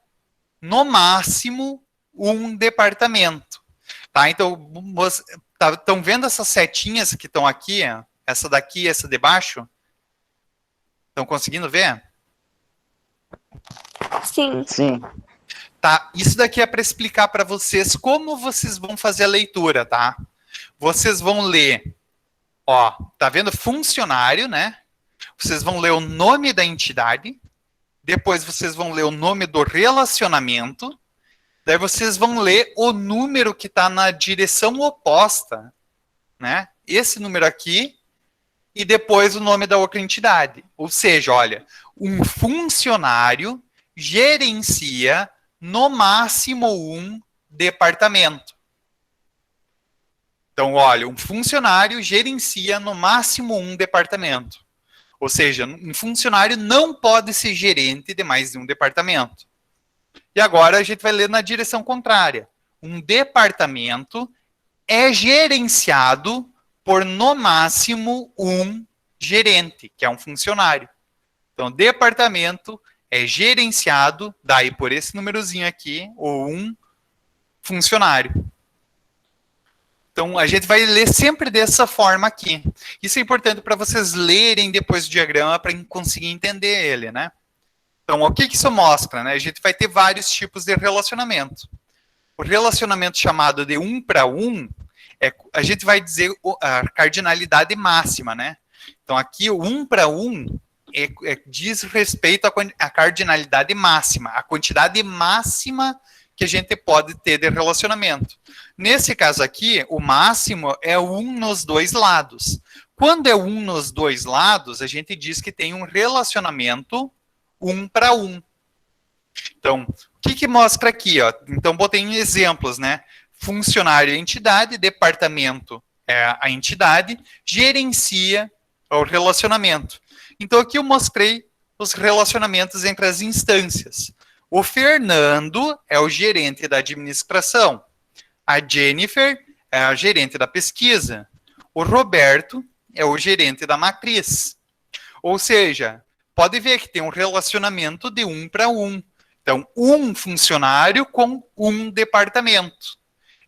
no máximo, um departamento. Tá? Então, estão vendo essas setinhas que estão aqui? Ó? Essa daqui e essa de baixo? Estão conseguindo ver? Sim. Sim. Tá, isso daqui é para explicar para vocês como vocês vão fazer a leitura, tá? Vocês vão ler, ó, tá vendo? Funcionário, né? Vocês vão ler o nome da entidade, depois vocês vão ler o nome do relacionamento, daí vocês vão ler o número que está na direção oposta, né? Esse número aqui, e depois o nome da outra entidade. Ou seja, olha, um funcionário gerencia no máximo um departamento. Então, olha, um funcionário gerencia no máximo um departamento. Ou seja, um funcionário não pode ser gerente de mais de um departamento. E agora a gente vai ler na direção contrária. Um departamento é gerenciado por no máximo um gerente, que é um funcionário. Então, departamento é gerenciado, daí por esse númerozinho aqui, ou um funcionário. Então, a gente vai ler sempre dessa forma aqui. Isso é importante para vocês lerem depois o diagrama para conseguir entender ele, né? Então, o que isso mostra, né? A gente vai ter vários tipos de relacionamento. O relacionamento chamado de 1 para 1, a gente vai dizer a cardinalidade máxima, né? Então, aqui o 1 para 1 diz respeito à cardinalidade máxima, a quantidade máxima que a gente pode ter de relacionamento. Nesse caso aqui, o máximo é 1 nos dois lados. Quando é 1 nos dois lados, a gente diz que tem um relacionamento 1 para 1. Então, o que mostra aqui? Ó? Então, botei em exemplos, né? Funcionário é a entidade, departamento é a entidade, gerencia o relacionamento. Então, aqui eu mostrei os relacionamentos entre as instâncias. O Fernando é o gerente da administração. A Jennifer é a gerente da pesquisa. O Roberto é o gerente da matriz. Ou seja, pode ver que tem um relacionamento de 1 para 1. Então, um funcionário com um departamento.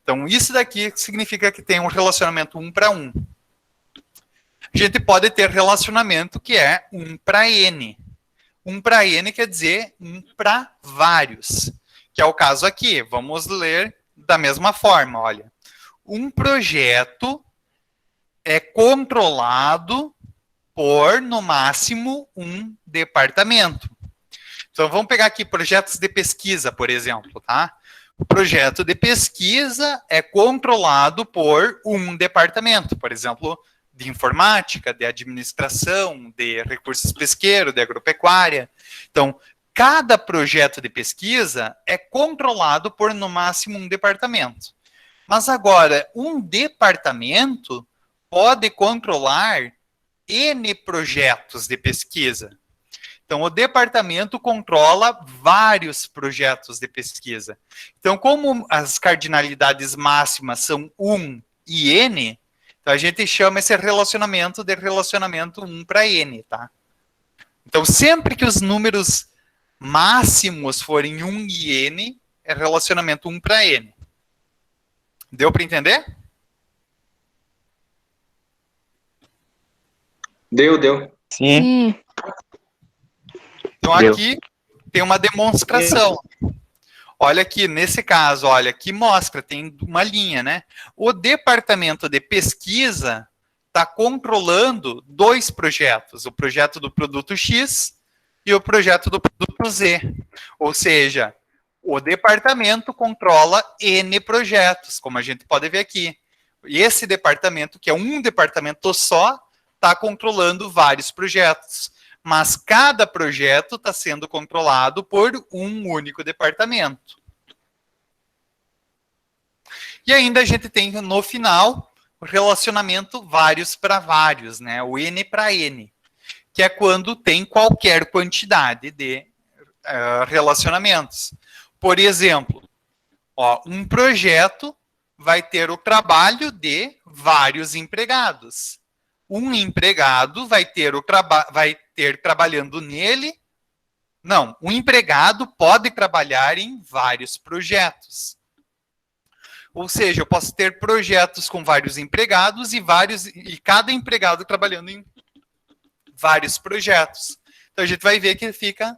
Então, isso daqui significa que tem um relacionamento 1 para 1. A gente pode ter relacionamento que é 1 para N. 1 para N quer dizer 1 para vários, que é o caso aqui. Vamos ler da mesma forma, olha. Um projeto é controlado por, no máximo, um departamento. Então, vamos pegar aqui projetos de pesquisa, por exemplo, tá? O projeto de pesquisa é controlado por um departamento, por exemplo, de informática, de administração, de recursos pesqueiros, de agropecuária. Então, cada projeto de pesquisa é controlado por, no máximo, um departamento. Mas agora, um departamento pode controlar N projetos de pesquisa. Então, o departamento controla vários projetos de pesquisa. Então, como as cardinalidades máximas são 1 e N, então a gente chama esse relacionamento de relacionamento 1 para N, tá? Então, sempre que os números máximos forem 1 e N, é relacionamento 1 para N. Deu para entender? Deu. Sim. Então, aqui tem uma demonstração. Olha aqui, nesse caso, olha, aqui mostra, tem uma linha, né? O departamento de pesquisa está controlando 2 projetos, o projeto do produto X e o projeto do produto Z. Ou seja, o departamento controla N projetos, como a gente pode ver aqui. E esse departamento, que é um departamento só, está controlando vários projetos. Mas cada projeto está sendo controlado por um único departamento. E ainda a gente tem, no final, o relacionamento vários para vários, né? O N para N, que é quando tem qualquer quantidade de relacionamentos. Por exemplo, ó, um projeto vai ter o trabalho de vários empregados. Um empregado vai ter trabalhando nele. Não, um empregado pode trabalhar em vários projetos. Ou seja, eu posso ter projetos com vários empregados e cada empregado trabalhando em vários projetos. Então a gente vai ver que fica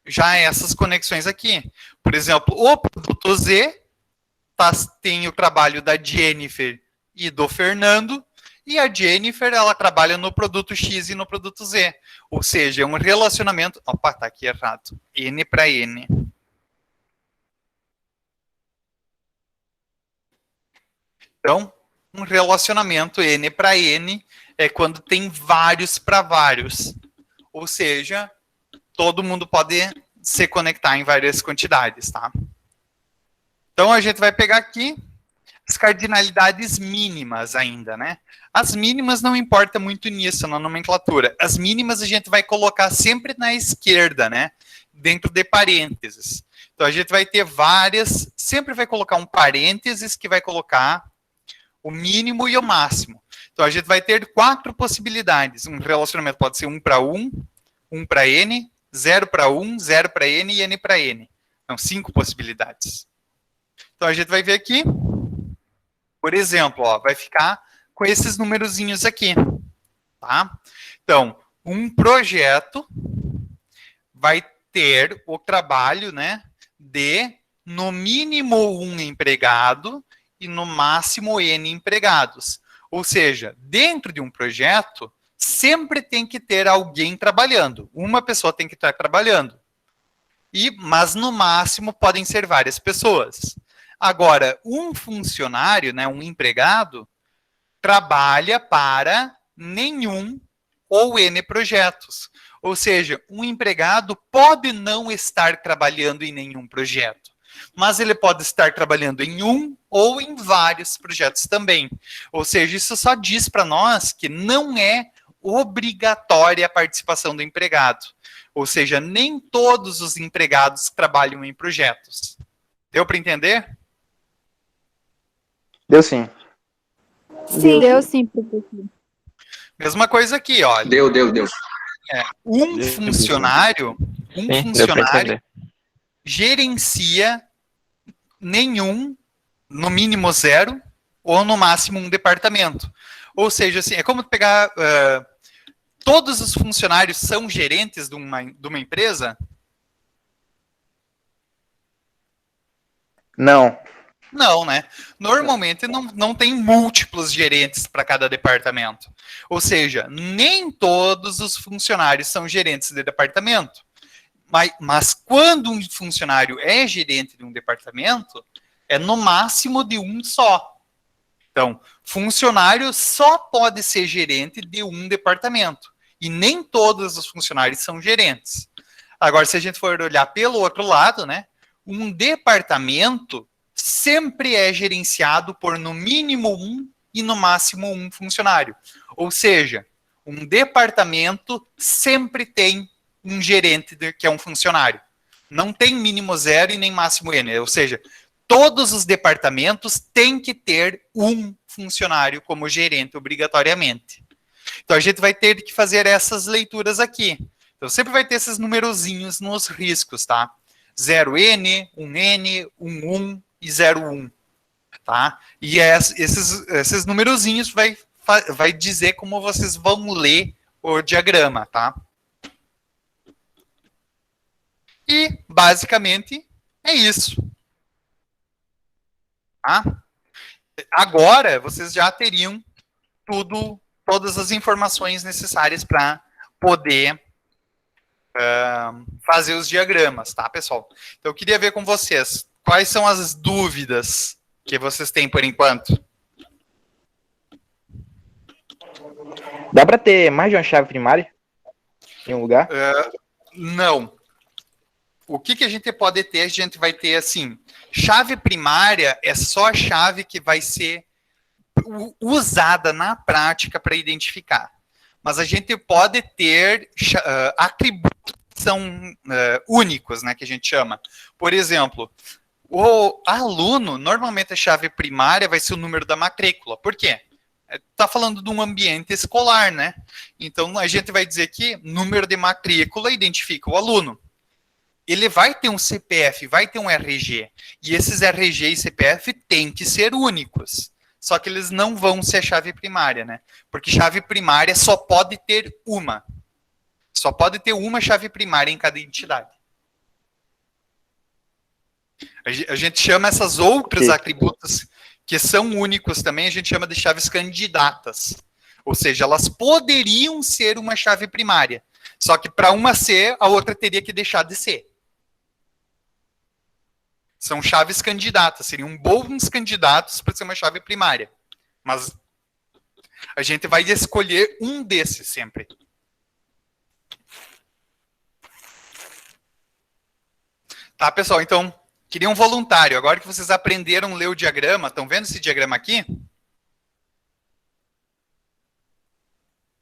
já essas conexões aqui. Por exemplo, o produto Z tem o trabalho da Jennifer e do Fernando. E a Jennifer, ela trabalha no produto X e no produto Z. Ou seja, é um relacionamento... Opa, tá aqui errado. N para N. Então, um relacionamento N para N é quando tem vários para vários. Ou seja, todo mundo pode se conectar em várias quantidades, tá? Então, a gente vai pegar aqui as cardinalidades mínimas ainda, né? As mínimas não importa muito nisso, na nomenclatura. As mínimas a gente vai colocar sempre na esquerda, né? Dentro de parênteses. Então, a gente vai ter várias... Sempre vai colocar um parênteses que vai colocar o mínimo e o máximo. Então, a gente vai ter 4 possibilidades. Um relacionamento pode ser 1 para 1, 1 para N, 0 para 1, 0 para N e N para N. Então, 5 possibilidades. Então, a gente vai ver aqui. Por exemplo, ó, vai ficar com esses numerozinhos aqui, tá? Então, um projeto vai ter o trabalho, né, de no mínimo 1 empregado e no máximo N empregados. Ou seja, dentro de um projeto, sempre tem que ter alguém trabalhando. Uma pessoa tem que estar trabalhando. Mas no máximo podem ser várias pessoas. Agora, um funcionário, né, um empregado, trabalha para nenhum ou N projetos. Ou seja, um empregado pode não estar trabalhando em nenhum projeto, mas ele pode estar trabalhando em um ou em vários projetos também. Ou seja, isso só diz para nós que não é obrigatória a participação do empregado. Ou seja, nem todos os empregados trabalham em projetos. Deu para entender? Deu sim. Sim. Deu sim, professor. Mesma coisa aqui, olha. Deu. Um funcionário Deu pra entender. gerencia nenhum, no mínimo 0, ou no máximo um departamento. Ou seja, assim, é como pegar... todos os funcionários são gerentes de uma empresa? Não. Não, né? Normalmente não tem múltiplos gerentes para cada departamento. Ou seja, nem todos os funcionários são gerentes de departamento. Mas quando um funcionário é gerente de um departamento, é no máximo de um só. Então, funcionário só pode ser gerente de um departamento. E nem todos os funcionários são gerentes. Agora, se a gente for olhar pelo outro lado, né? Um departamento sempre é gerenciado por no mínimo um e no máximo um funcionário. Ou seja, um departamento sempre tem um gerente que é um funcionário. Não tem mínimo 0 e nem máximo N. Ou seja, todos os departamentos têm que ter um funcionário como gerente obrigatoriamente. Então a gente vai ter que fazer essas leituras aqui. Então sempre vai ter esses numerozinhos nos riscos, tá? 0N, 1N, 11 e 01, tá? E esses numerozinhos vai dizer como vocês vão ler o diagrama, tá? E, basicamente, é isso. Tá? Agora, vocês já teriam todas as informações necessárias para poder fazer os diagramas, tá, pessoal? Então, eu queria ver com vocês quais são as dúvidas que vocês têm por enquanto. Dá pra ter mais de uma chave primária em um lugar? Não. O que a gente pode ter? A gente vai ter, assim, chave primária é só a chave que vai ser usada na prática para identificar. Mas a gente pode ter atributos que são únicos, né, que a gente chama. Por exemplo, o aluno, normalmente a chave primária vai ser o número da matrícula. Por quê? Está falando de um ambiente escolar, né? Então, a gente vai dizer que número de matrícula identifica o aluno. Ele vai ter um CPF, vai ter um RG. E esses RG e CPF têm que ser únicos. Só que eles não vão ser a chave primária, né? Porque chave primária só pode ter uma. Só pode ter uma chave primária em cada entidade. A gente chama essas outras atributos que são únicos também, a gente chama de chaves candidatas. Ou seja, elas poderiam ser uma chave primária. Só que para uma ser, a outra teria que deixar de ser. São chaves candidatas, seriam bons candidatos para ser uma chave primária. Mas a gente vai escolher um desses sempre. Tá, pessoal? Então, queria um voluntário. Agora que vocês aprenderam a ler o diagrama, estão vendo esse diagrama aqui?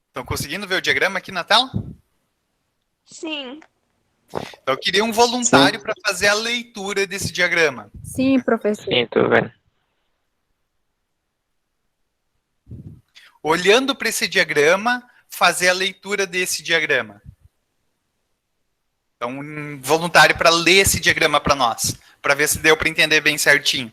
Estão conseguindo ver o diagrama aqui na tela? Sim. Então, eu queria um voluntário para fazer a leitura desse diagrama. Sim, professor. Sim, tô vendo. Olhando para esse diagrama, fazer a leitura desse diagrama. Então, um voluntário para ler esse diagrama para nós, para ver se deu para entender bem certinho.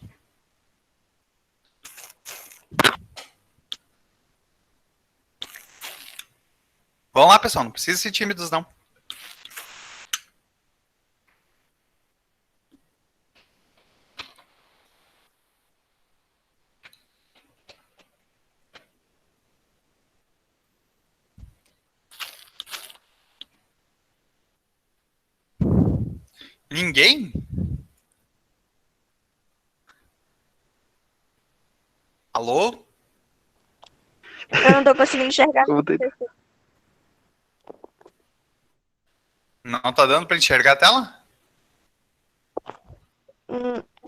Vamos lá, pessoal, não precisa ser tímidos, não. Ninguém? Alô? Eu não tô conseguindo enxergar. Eu vou ter- Não tá dando pra enxergar a tela?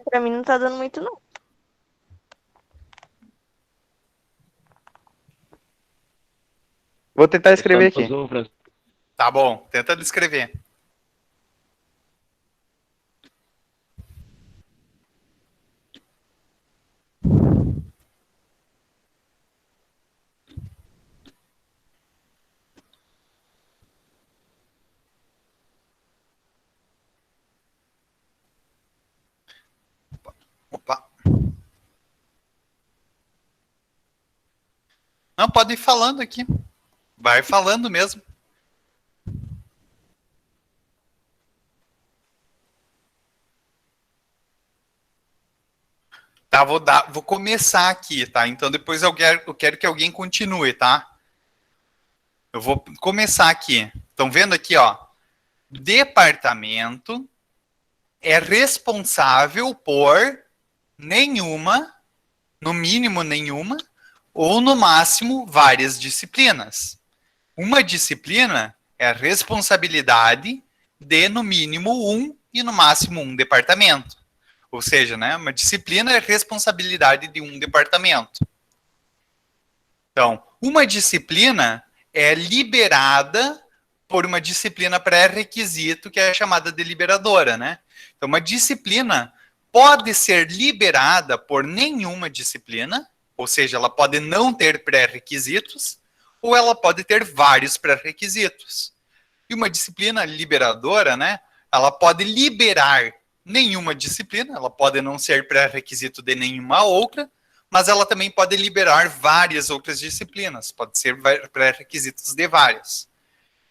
Pra mim não tá dando muito, não. Vou tentar escrever aqui. Tá bom, tenta descrever. Opa. Não, pode ir falando aqui. Vai falando mesmo. Tá, vou começar aqui, tá? Então depois eu quero que alguém continue, tá? Eu vou começar aqui. Estão vendo aqui, ó? Departamento é responsável por nenhuma, no mínimo nenhuma, ou no máximo várias disciplinas. Uma disciplina é a responsabilidade de no mínimo um e no máximo um departamento. Ou seja, né, uma disciplina é responsabilidade de um departamento. Então, uma disciplina é liberada por uma disciplina pré-requisito que é chamada deliberadora, né? Então, uma disciplina pode ser liberada por nenhuma disciplina, ou seja, ela pode não ter pré-requisitos, ou ela pode ter vários pré-requisitos. E uma disciplina liberadora, né, ela pode liberar nenhuma disciplina, ela pode não ser pré-requisito de nenhuma outra, mas ela também pode liberar várias outras disciplinas, pode ser pré-requisitos de várias.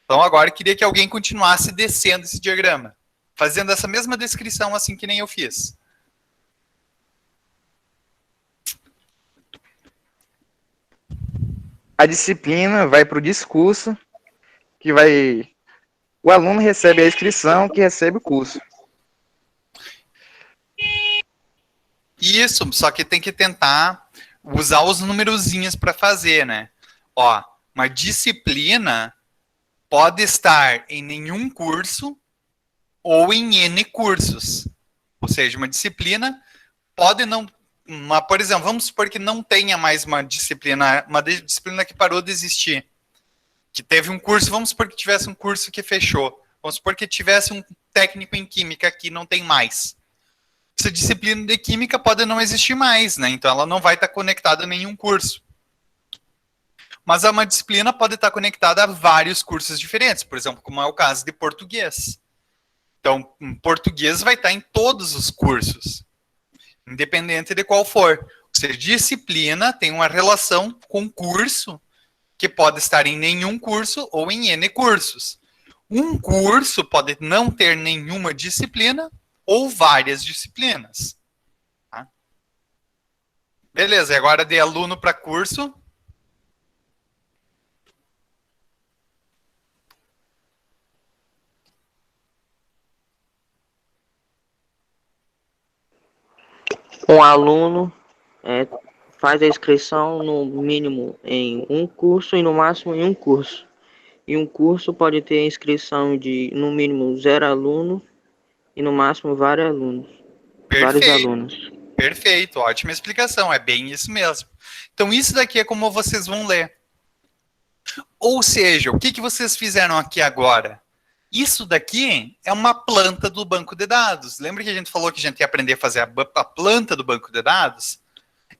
Então agora eu queria que alguém continuasse descendo esse diagrama, fazendo essa mesma descrição assim que nem eu fiz. A disciplina vai para o discurso, que vai... O aluno recebe a inscrição, que recebe o curso. Isso, só que tem que tentar usar os numerozinhos para fazer, né? Ó, uma disciplina pode estar em nenhum curso ou em N cursos. Ou seja, uma disciplina pode não... por exemplo, vamos supor que não tenha mais uma disciplina que parou de existir. Que teve um curso, vamos supor que tivesse um curso que fechou. Vamos supor que tivesse um técnico em química que não tem mais. Essa disciplina de química pode não existir mais, né? Então ela não vai estar conectada a nenhum curso. Mas uma disciplina pode estar conectada a vários cursos diferentes, por exemplo, como é o caso de português. Então, português vai estar em todos os cursos, independente de qual for. Ou seja, disciplina tem uma relação com curso, que pode estar em nenhum curso ou em N cursos. Um curso pode não ter nenhuma disciplina ou várias disciplinas. Tá? Beleza, e agora de aluno para curso. Um aluno faz a inscrição no mínimo em um curso e no máximo em um curso. E um curso pode ter inscrição de no mínimo 0 alunos e no máximo vários alunos. Vários alunos. Perfeito, ótima explicação, é bem isso mesmo. Então isso daqui é como vocês vão ler. Ou seja, o que vocês fizeram aqui agora? Isso daqui é uma planta do banco de dados. Lembra que a gente falou que a gente ia aprender a fazer a planta do banco de dados?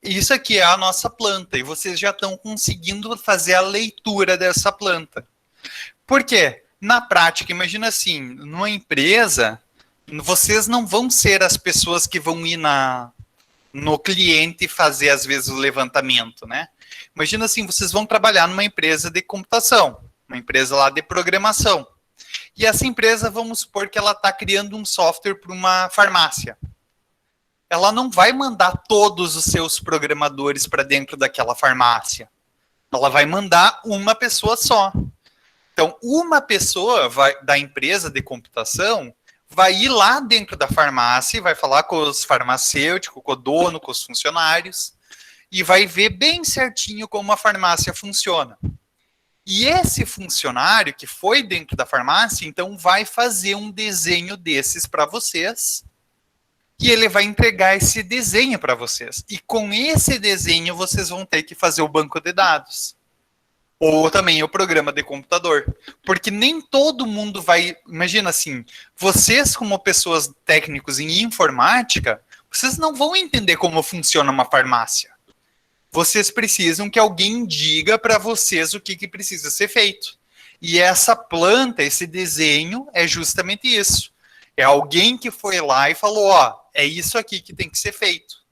Isso aqui é a nossa planta, e vocês já estão conseguindo fazer a leitura dessa planta. Por quê? Na prática, imagina assim, numa empresa, vocês não vão ser as pessoas que vão ir no cliente fazer, às vezes, o levantamento, né? Imagina assim, vocês vão trabalhar numa empresa de computação, uma empresa lá de programação. E essa empresa, vamos supor que ela está criando um software para uma farmácia. Ela não vai mandar todos os seus programadores para dentro daquela farmácia. Ela vai mandar uma pessoa só. Então, uma pessoa da empresa de computação vai ir lá dentro da farmácia e vai falar com os farmacêuticos, com o dono, com os funcionários, e vai ver bem certinho como a farmácia funciona. E esse funcionário que foi dentro da farmácia, então, vai fazer um desenho desses para vocês, e ele vai entregar esse desenho para vocês. E com esse desenho, vocês vão ter que fazer o banco de dados. Ou também o programa de computador. Porque nem todo mundo vai... Imagina assim, vocês como pessoas técnicos em informática, vocês não vão entender como funciona uma farmácia. Vocês precisam que alguém diga para vocês o que precisa ser feito. E essa planta, esse desenho, é justamente isso. É alguém que foi lá e falou, ó, é isso aqui que tem que ser feito.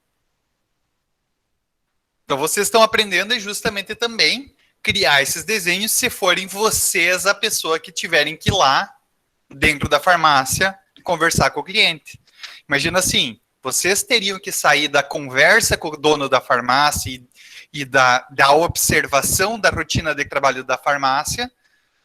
Então vocês estão aprendendo justamente também criar esses desenhos se forem vocês a pessoa que tiverem que ir lá dentro da farmácia conversar com o cliente. Imagina assim, vocês teriam que sair da conversa com o dono da farmácia e da observação da rotina de trabalho da farmácia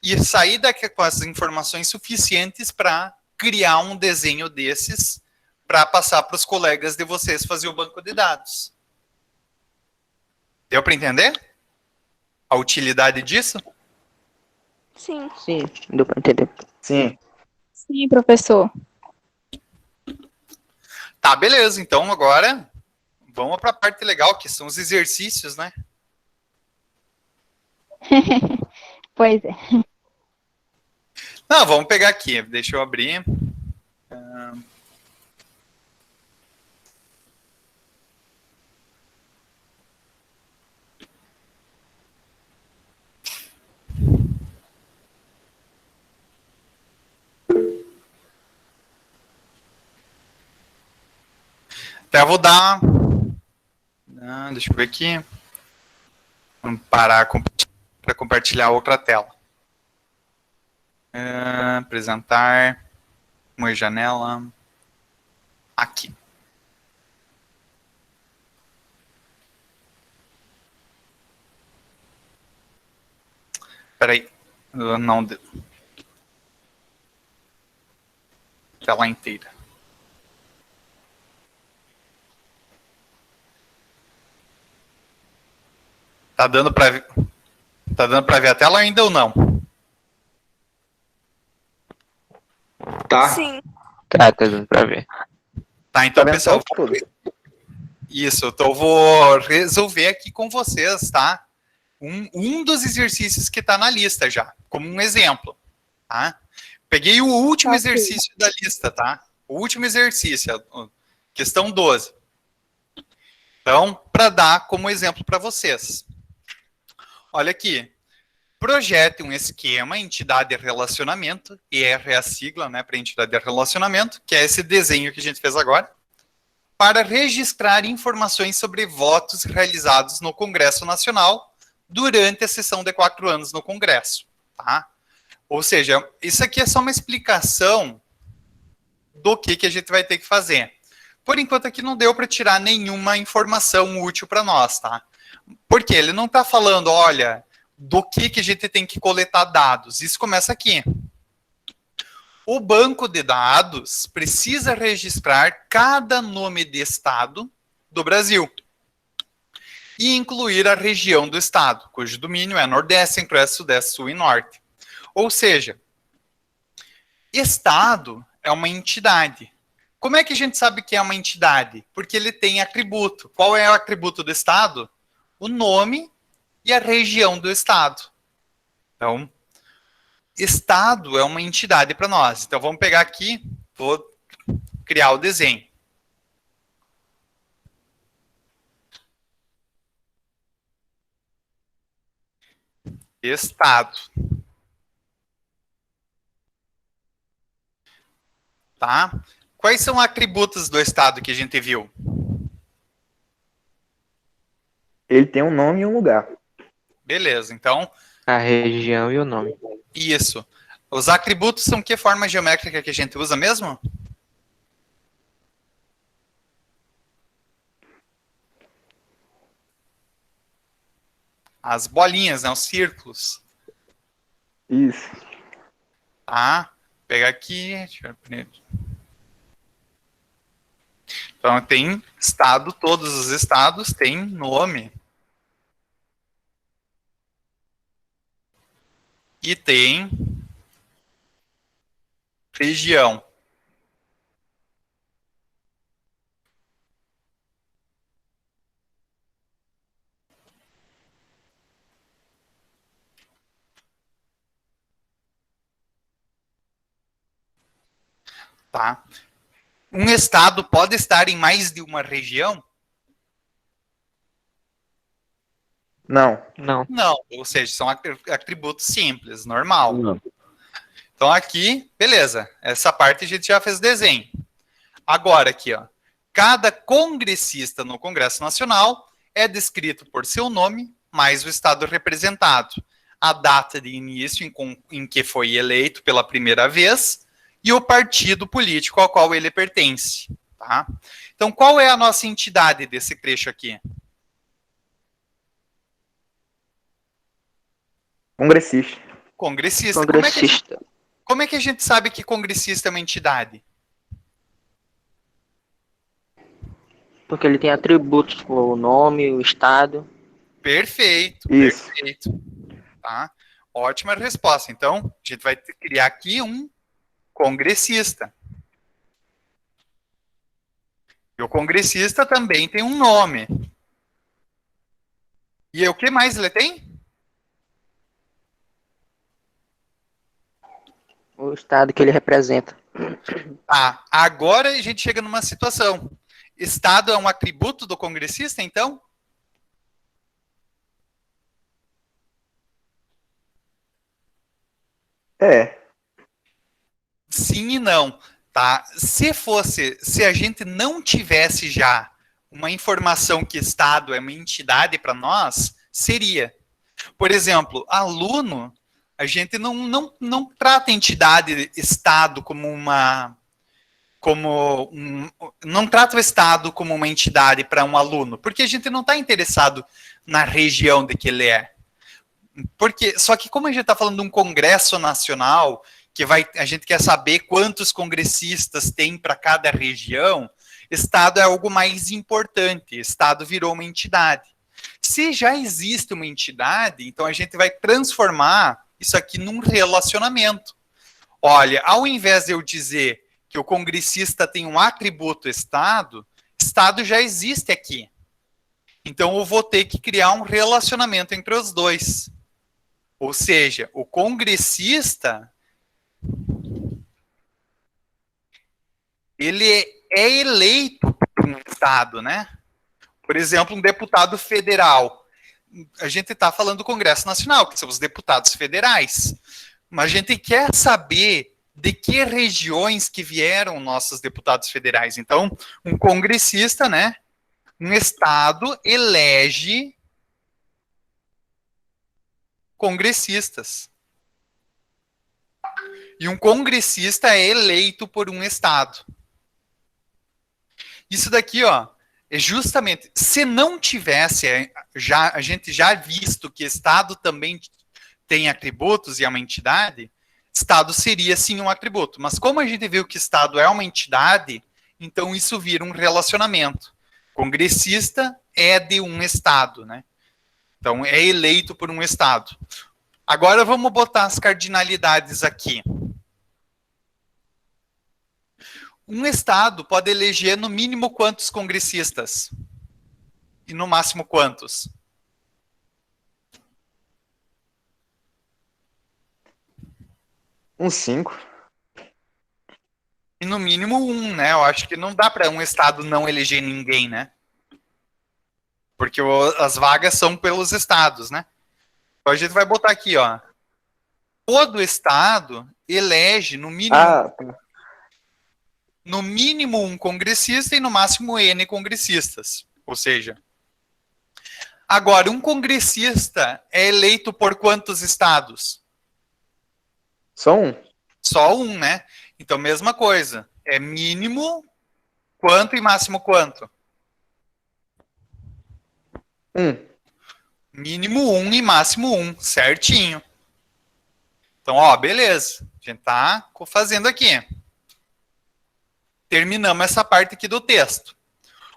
e sair daqui com as informações suficientes para criar um desenho desses para passar para os colegas de vocês fazer o banco de dados. Deu para entender a utilidade disso? Sim. Sim, deu para entender. Sim. Sim, professor. Tá, beleza. Então agora vamos para a parte legal, que são os exercícios, né? Pois é. Não, vamos pegar aqui. Deixa eu abrir. Até vou dar... deixa eu ver aqui. Vamos parar para compartilhar outra tela. Apresentar. Uma janela. Aqui. Espera aí. Não deu. Tela inteira. Tá dando para ver a tela ainda ou não? Tá. Sim. Tá dando pra ver. Tá, então, Tá vendo pessoal, só tudo. isso, então eu vou resolver aqui com vocês, tá? Um dos exercícios que tá na lista já, como um exemplo, tá? Peguei o último Ok. exercício da lista, tá? O último exercício, questão 12. Então, para dar como exemplo para vocês. Olha aqui. Projete um esquema, entidade de relacionamento, ER é a sigla, né, para entidade de relacionamento, que é esse desenho que a gente fez agora, para registrar informações sobre votos realizados no Congresso Nacional durante a sessão de 4 anos no Congresso, tá? Ou seja, isso aqui é só uma explicação do que a gente vai ter que fazer. Por enquanto aqui não deu para tirar nenhuma informação útil para nós, tá? Porque ele não está falando, olha, do que a gente tem que coletar dados. Isso começa aqui. O banco de dados precisa registrar cada nome de estado do Brasil e incluir a região do estado, cujo domínio é Nordeste, Centro-Oeste, Sudeste, Sul e Norte. Ou seja, estado é uma entidade. Como é que a gente sabe que é uma entidade? Porque ele tem atributo. Qual é o atributo do estado? O nome e a região do estado. Então, estado é uma entidade para nós. Então, vamos pegar aqui, vou criar o desenho. Estado. Tá? Quais são os atributos do estado que a gente viu? Ele tem um nome e um lugar. Beleza, então, A região e o nome. Isso. Os atributos são que forma geométrica que a gente usa mesmo? As bolinhas, né? Os círculos. Isso. Tá? Vou pegar aqui. Deixa eu ver. Então tem estado, todos os estados têm nome. E tem região. Tá? Um estado pode estar em mais de uma região? Não. Não. Não, ou seja, são atributos simples, normal. Não. Então aqui, beleza, essa parte a gente já fez desenho. Agora aqui, ó, cada congressista no Congresso Nacional é descrito por seu nome, mais o estado representado, a data de início em que foi eleito pela primeira vez e o partido político ao qual ele pertence. Tá? Então, qual é a nossa entidade desse trecho aqui? Congressista. Congressista. Congressista. Como é que a gente sabe que congressista é uma entidade? Porque ele tem atributos, o nome, o estado. Perfeito, Isso. perfeito. Tá? Ótima resposta. Então, a gente vai criar aqui um congressista. E o congressista também tem um nome. E o que mais ele tem? O estado que ele representa. Ah, agora a gente chega numa situação. Estado é um atributo do congressista, então? É. Sim e não, tá? Se a gente não tivesse já uma informação que Estado é uma entidade para nós, seria. Por exemplo, aluno, a gente não trata a entidade Estado não trata o Estado como uma entidade para um aluno, porque a gente não está interessado na região de que ele é. Só que como a gente está falando de um congresso nacional, a gente quer saber quantos congressistas tem para cada região, Estado é algo mais importante, Estado virou uma entidade. Se já existe uma entidade, então a gente vai transformar isso aqui num relacionamento. Olha, ao invés de eu dizer que o congressista tem um atributo Estado, Estado já existe aqui. Então eu vou ter que criar um relacionamento entre os dois. Ou seja, o congressista ele é eleito por um Estado, né? Por exemplo, um deputado federal. A gente está falando do Congresso Nacional, que são os deputados federais. Mas a gente quer saber de que regiões que vieram nossos deputados federais. Então, um congressista, né? Um Estado elege congressistas. E um congressista é eleito por um Estado. Isso daqui, ó, é justamente, se não tivesse, a gente já visto que Estado também tem atributos e é uma entidade, Estado seria sim um atributo. Mas como a gente viu que Estado é uma entidade, então isso vira um relacionamento. Congressista é de um Estado, né? Então é eleito por um Estado. Agora vamos botar as cardinalidades aqui. Um Estado pode eleger no mínimo quantos congressistas? E no máximo quantos? Uns 5. E no mínimo um, né? Eu acho que não dá para um Estado não eleger ninguém, né? Porque as vagas são pelos Estados, né? Então a gente vai botar aqui, ó. Todo Estado elege no mínimo, no mínimo um congressista e no máximo N congressistas. Ou seja, Agora, um congressista é eleito por quantos estados? Só um. Só um, né? Então, mesma coisa. É mínimo quanto e máximo quanto? Um. Mínimo 1 e máximo 1, certinho. Então, ó, beleza. A gente tá fazendo aqui. Terminamos essa parte aqui do texto.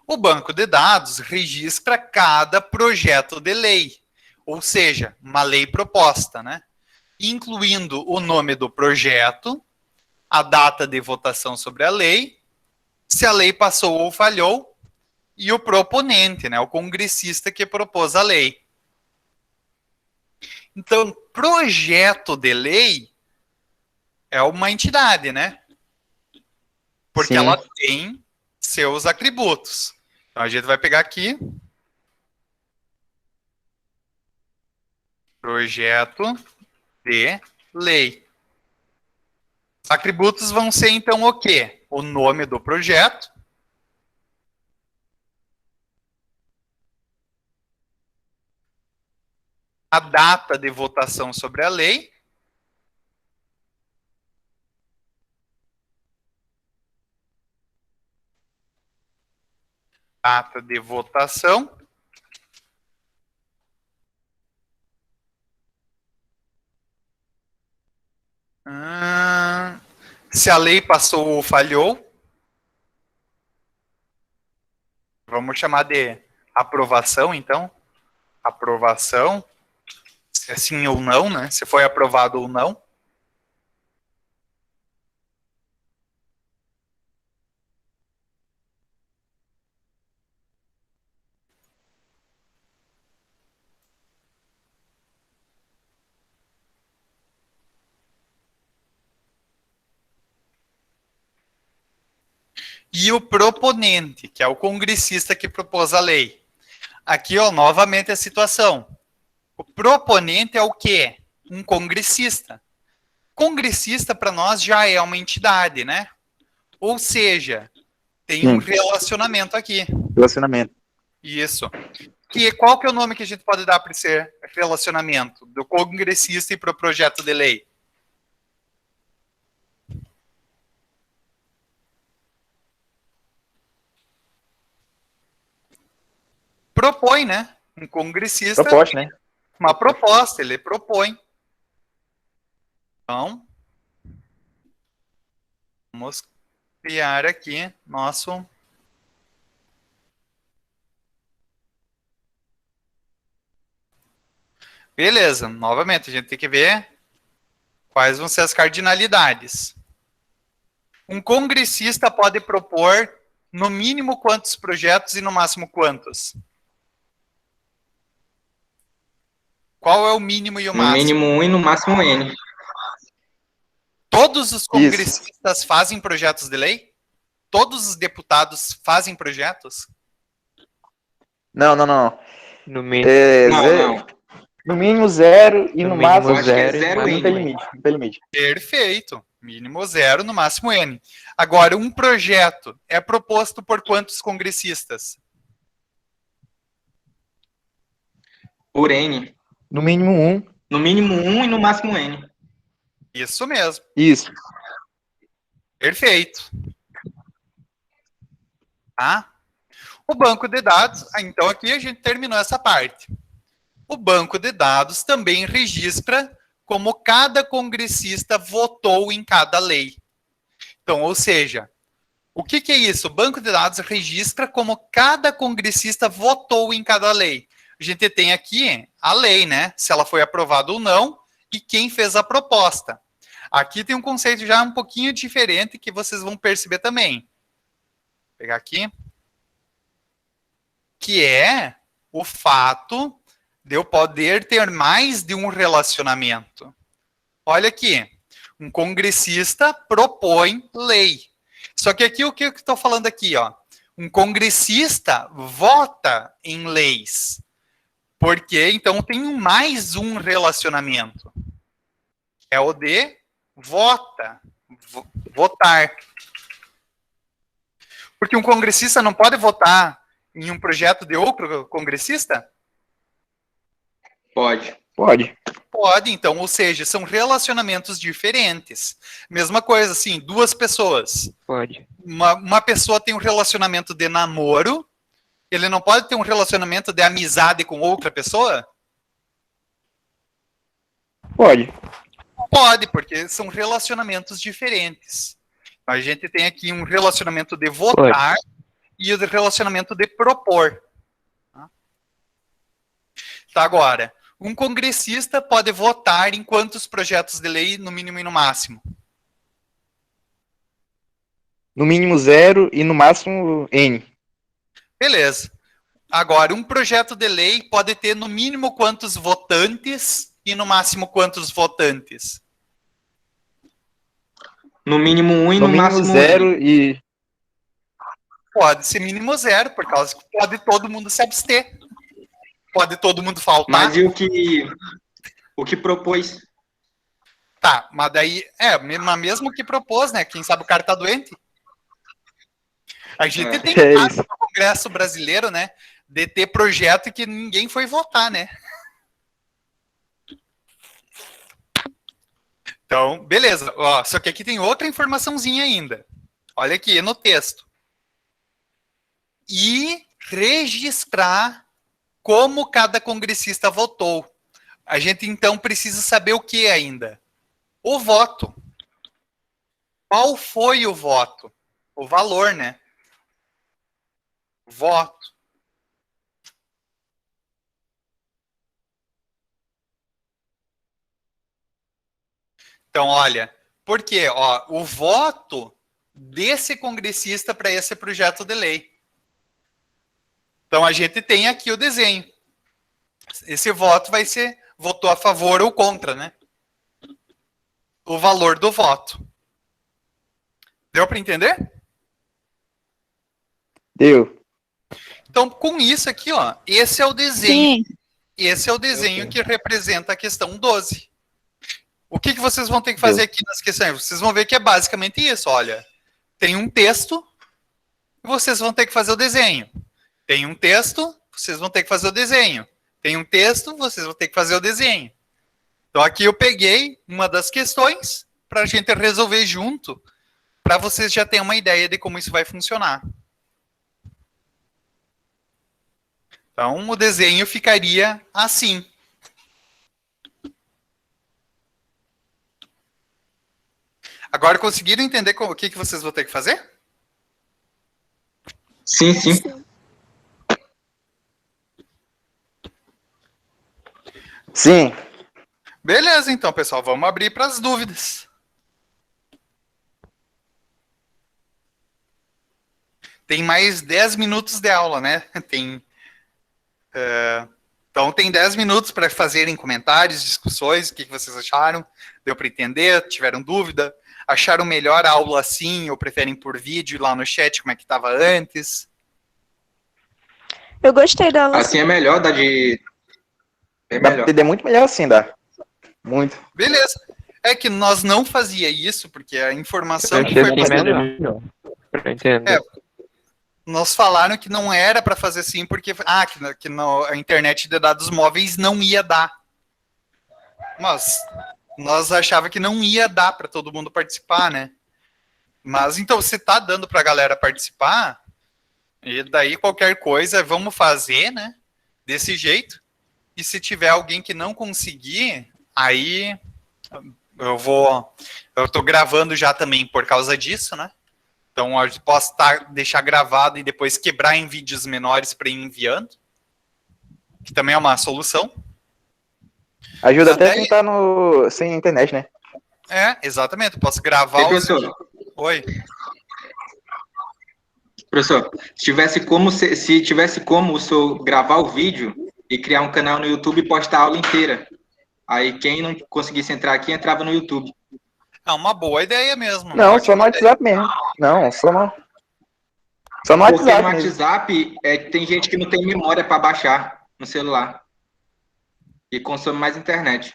O banco de dados registra cada projeto de lei, ou seja, uma lei proposta, né? Incluindo o nome do projeto, a data de votação sobre a lei, se a lei passou ou falhou, e o proponente, né, o congressista que propôs a lei. Então, projeto de lei é uma entidade, né? Porque Sim. ela tem seus atributos. Então, a gente vai pegar aqui. Projeto de lei. Os atributos vão ser, então, o quê? O nome do projeto. A data de votação sobre a lei. Data de votação. Se a lei passou ou falhou. Vamos chamar de aprovação, então. Aprovação. Se é sim ou não, né? Se foi aprovado ou não. E o proponente, que é o congressista que propôs a lei. Aqui, ó, novamente a situação. O proponente é o quê? Um congressista. Congressista, para nós, já é uma entidade, né? Ou seja, tem um relacionamento aqui. Relacionamento. Isso. Qual que é o nome que a gente pode dar para esse relacionamento? Do congressista e para o projeto de lei? Propõe, né? Um congressista. Proposta, né? Uma proposta, ele propõe. Então, vamos criar aqui nosso... Beleza, novamente, a gente tem que ver quais vão ser as cardinalidades. Um congressista pode propor no mínimo quantos projetos e no máximo quantos? Qual é o mínimo e o No máximo? mínimo 1 e no máximo N. Todos os congressistas fazem projetos de lei? Todos os deputados fazem projetos? Não. No mínimo, No mínimo 0 e No no, mínimo máximo acho que é 0 e no 0 não máximo tem N. limite. Não tem limite. Perfeito. Mínimo 0, no máximo N. Agora, um projeto é proposto por quantos congressistas? Por N. No mínimo 1. No mínimo 1 e no máximo N. Isso mesmo. Isso. Perfeito. Tá? O banco de dados, então aqui a gente terminou essa parte. O banco de dados também registra como cada congressista votou em cada lei. Então, ou seja, o que é isso? O banco de dados registra como cada congressista votou em cada lei. A gente tem aqui a lei, né? Se ela foi aprovada ou não, e quem fez a proposta. Aqui tem um conceito já um pouquinho diferente que vocês vão perceber também. Vou pegar aqui. Que é o fato de eu poder ter mais de um relacionamento. Olha aqui, um congressista propõe lei. Só que aqui o que eu estou falando aqui, ó? Um congressista vota em leis. Porque então tem mais um relacionamento. É o de votar. Porque um congressista não pode votar em um projeto de outro congressista? Pode. Pode. Pode, então, ou seja, são relacionamentos diferentes. Mesma coisa, assim, duas pessoas. Pode. Uma pessoa tem um relacionamento de namoro, ele não pode ter um relacionamento de amizade com outra pessoa? Pode. Pode, porque são relacionamentos diferentes. A gente tem aqui um relacionamento de votar e o relacionamento de propor. Tá, agora, um congressista pode votar em quantos projetos de lei, no mínimo e no máximo? No mínimo 0 e no máximo N. Beleza. Agora, um projeto de lei pode ter no mínimo quantos votantes e no máximo quantos votantes? No mínimo 1 e No no mínimo máximo 0 N. e... Pode ser mínimo 0, por causa que pode todo mundo se abster. Pode todo mundo faltar. Mas e o que propôs? Tá, mas daí, mas mesmo que propôs, né? Quem sabe o cara tá doente. A gente tem É caso isso. no Congresso brasileiro, né? De ter projeto que ninguém foi votar, né? Então, beleza. Ó, só que aqui tem outra informaçãozinha ainda. Olha aqui no texto. E registrar como cada congressista votou. A gente, então, precisa saber o que ainda? O voto. Qual foi o voto? O valor, né? Voto. Então, olha, por quê? Ó, o voto desse congressista para esse projeto de lei. Então, a gente tem aqui o desenho. Esse voto vai ser, votou a favor ou contra, né? O valor do voto. Deu para entender? Deu. Então, com isso aqui, ó, esse é o desenho. Sim. Esse é o desenho que representa a questão 12. O que vocês vão ter que fazer aqui nas questões? Vocês vão ver que é basicamente isso, olha. Tem um texto, e vocês vão ter que fazer o desenho. Tem um texto, vocês vão ter que fazer o desenho. Tem um texto, vocês vão ter que fazer o desenho. Então aqui eu peguei uma das questões para a gente resolver junto, para vocês já terem uma ideia de como isso vai funcionar. Então o desenho ficaria assim. Agora conseguiram entender o que vocês vão ter que fazer? Sim, sim. Sim. Beleza, então, pessoal, vamos abrir para as dúvidas. Tem mais 10 minutos de aula, né? Então, tem 10 minutos para fazerem comentários, discussões, o que vocês acharam? Deu para entender? Tiveram dúvida? Acharam melhor a aula assim, ou preferem por vídeo lá no chat, como é que estava antes? Eu gostei da aula. Assim é melhor, dá de... É Dá pra melhor. entender muito melhor assim, dá. Muito. Beleza. É que nós não fazia isso, porque a informação Eu que achei foi assim passada... melhor. Pra entender. Nós falaram que não era para fazer assim, porque a internet de dados móveis não ia dar. Mas nós achava que não ia dar para todo mundo participar, né? Mas então, se tá dando para a galera participar, e daí qualquer coisa, vamos fazer, né? Desse jeito. E se tiver alguém que não conseguir, aí eu tô gravando já também por causa disso, né? Então eu posso deixar gravado e depois quebrar em vídeos menores para ir enviando, que também é uma solução. Ajuda até Daí- quem tá sem internet, né? É, exatamente. Eu posso gravar Ei, os... professor, Oi. professor, se tivesse como o senhor gravar o vídeo e criar um canal no YouTube e postar a aula inteira. Aí quem não conseguisse entrar aqui, entrava no YouTube. É uma boa ideia mesmo. Não, uma só no ótima ideia. WhatsApp mesmo. Não, só no Porque no WhatsApp mesmo. WhatsApp tem gente que não tem memória para baixar no celular. E consome mais internet.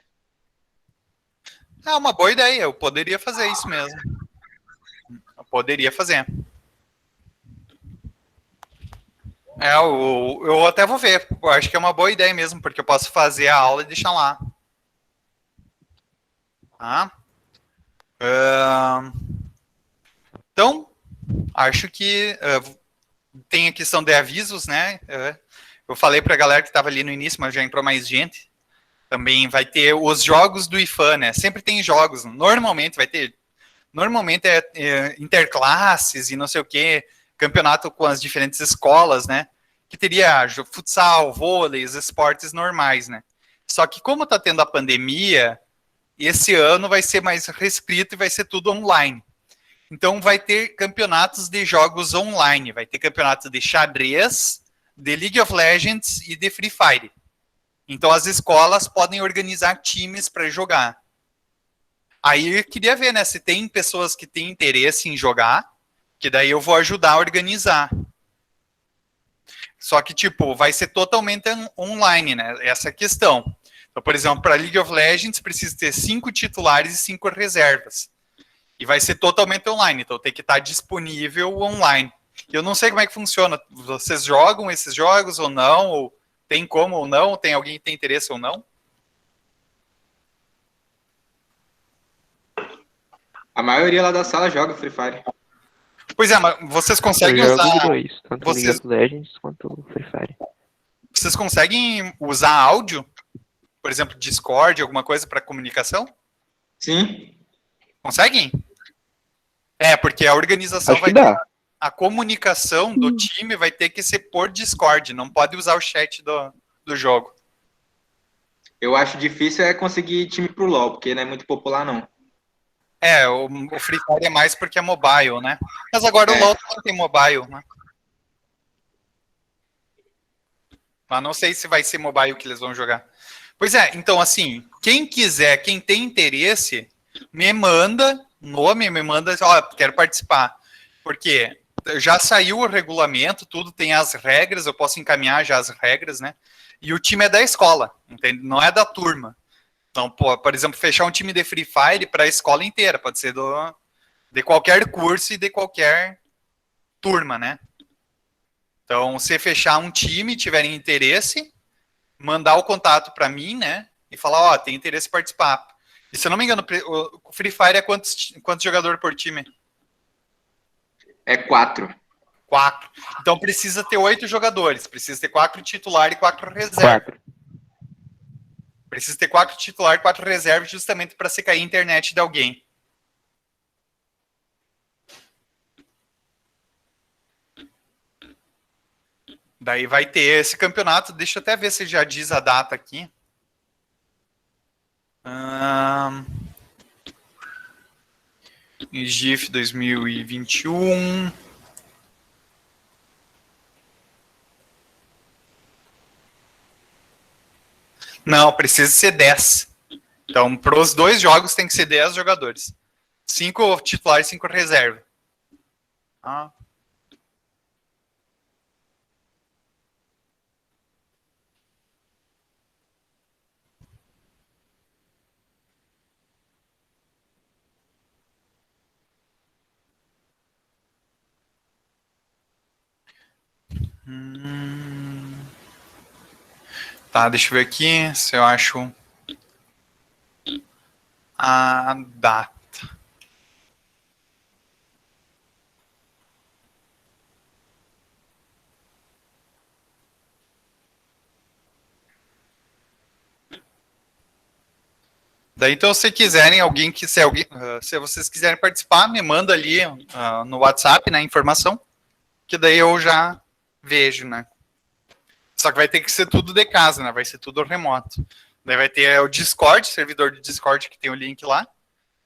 É uma boa ideia. Eu poderia fazer isso mesmo. Eu poderia fazer. Eu até vou ver. Eu acho que é uma boa ideia mesmo, porque eu posso fazer a aula e deixar lá. Tá? Então, acho que tem a questão de avisos, né? Eu falei para a galera que estava ali no início, mas já entrou mais gente. Também vai ter os jogos do IFAM, né? Sempre tem jogos. Normalmente vai ter. Normalmente é interclasses e não sei o quê, campeonato com as diferentes escolas, né? Que teria futsal, vôlei, os esportes normais, né? Só que como tá tendo a pandemia, esse ano vai ser mais restrito e vai ser tudo online. Então vai ter campeonatos de jogos online, vai ter campeonato de xadrez, de League of Legends e de Free Fire. Então as escolas podem organizar times para jogar. Aí eu queria ver, né, se tem pessoas que têm interesse em jogar, que daí eu vou ajudar a organizar. Só que, tipo, vai ser totalmente online, né, essa é a questão. Então, por exemplo, para League of Legends precisa ter 5 titulares e 5 reservas. E vai ser totalmente online, então tem que estar disponível online. Eu não sei como é que funciona. Vocês jogam esses jogos ou não? Ou tem como ou não? Tem alguém que tem interesse ou não? A maioria lá da sala joga Free Fire. Pois é, mas vocês conseguem Eu jogo usar... os dois, tanto vocês- League of Legends quanto Free Fire. Vocês conseguem usar áudio? Por exemplo, Discord, alguma coisa para comunicação? Sim. Conseguem? Porque a organização Acho que vai ter... dá. A comunicação do time vai ter que ser por Discord, não pode usar o chat do jogo. Eu acho difícil conseguir time pro LoL, porque não é muito popular, não. O Free Fire é mais porque é mobile, né? Mas agora o LoL também tem mobile, né? Mas não sei se vai ser mobile que eles vão jogar. Pois é, então assim, quem quiser, quem tem interesse, me manda nome, me manda, quero participar. Porque já saiu o regulamento, tudo tem as regras, eu posso encaminhar já as regras, né? E o time é da escola, entende? Não é da turma. Então, por exemplo, fechar um time de Free Fire para a escola inteira, pode ser de qualquer curso e de qualquer turma, né? Então, se fechar um time, tiverem interesse, mandar o contato para mim, né? E falar, tem interesse em participar. E se eu não me engano, o Free Fire é quantos jogadores por time? É 4. 4. Então precisa ter 8 jogadores. Precisa ter 4 titulares e 4 reservas. 4. Precisa ter 4 titulares e 4 reservas justamente para se cair a internet de alguém. Daí vai ter esse campeonato. Deixa eu até ver se já diz a data aqui. GIF 2021. Não, precisa ser 10. Então, para os 2 jogos tem que ser 10 jogadores. 5 titulares e 5 reserva. Tá, deixa eu ver aqui se eu acho a data. Daí, então, se quiserem, se vocês quiserem participar, me manda ali no WhatsApp, né, a informação, que daí eu já vejo, né. Só que vai ter que ser tudo de casa, né, vai ser tudo remoto. Daí vai ter o Discord, servidor do Discord, que tem o link lá.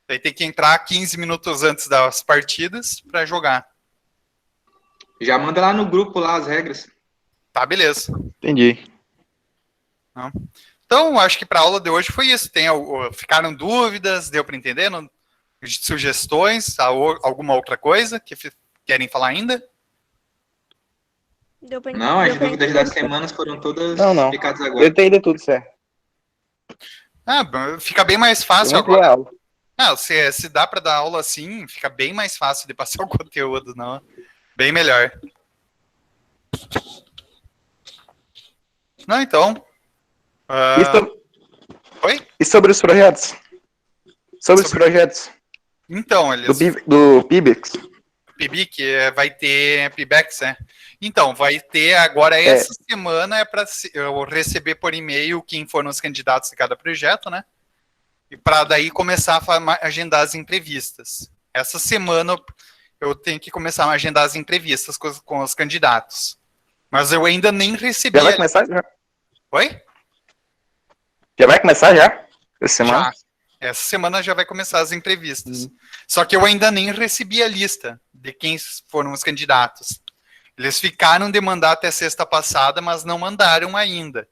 Daí tem que entrar 15 minutos antes das partidas para jogar. Já manda lá no grupo lá as regras. Tá, beleza. Entendi. Então, acho que para a aula de hoje foi isso. Ficaram dúvidas? Deu para entender? Sugestões? Alguma outra coisa que querem falar ainda? Não, as dúvidas das semanas foram todas Não. explicadas Eu agora. entendi tudo certo. Fica bem mais fácil Muito agora. legal. Se dá para dar aula assim, fica bem mais fácil de passar o conteúdo, não? Bem melhor. Não, então. E, Oi? e sobre os projetos? Sobre os projetos Então, eles. do PIBEX. PIBIC vai ter PIBEX, né? Então, vai ter agora essa semana é para eu receber por e-mail quem foram os candidatos de cada projeto, né? E para daí começar a agendar as entrevistas. Essa semana eu tenho que começar a agendar as entrevistas com os candidatos. Mas eu ainda nem recebi. Já vai começar já? Oi? Já vai começar já? Essa semana? Já. Essa semana já vai começar as entrevistas. Só que eu ainda nem recebi a lista de quem foram os candidatos. Eles ficaram de mandar até sexta passada, mas não mandaram ainda.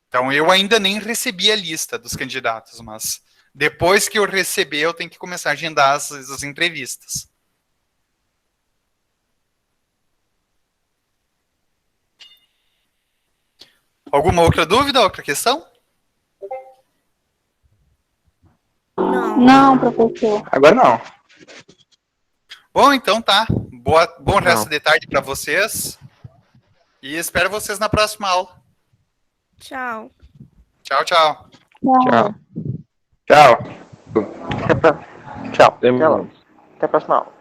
Então eu ainda nem recebi a lista dos candidatos, mas depois que eu receber, eu tenho que começar a agendar as entrevistas. Alguma outra dúvida, outra questão? Não, professor. Agora não. Bom, então tá. Bom resto de tarde para vocês. E espero vocês na próxima aula. Tchau. Tchau, tchau. Tchau. Tchau. Tchau. Até mais. Até a próxima aula.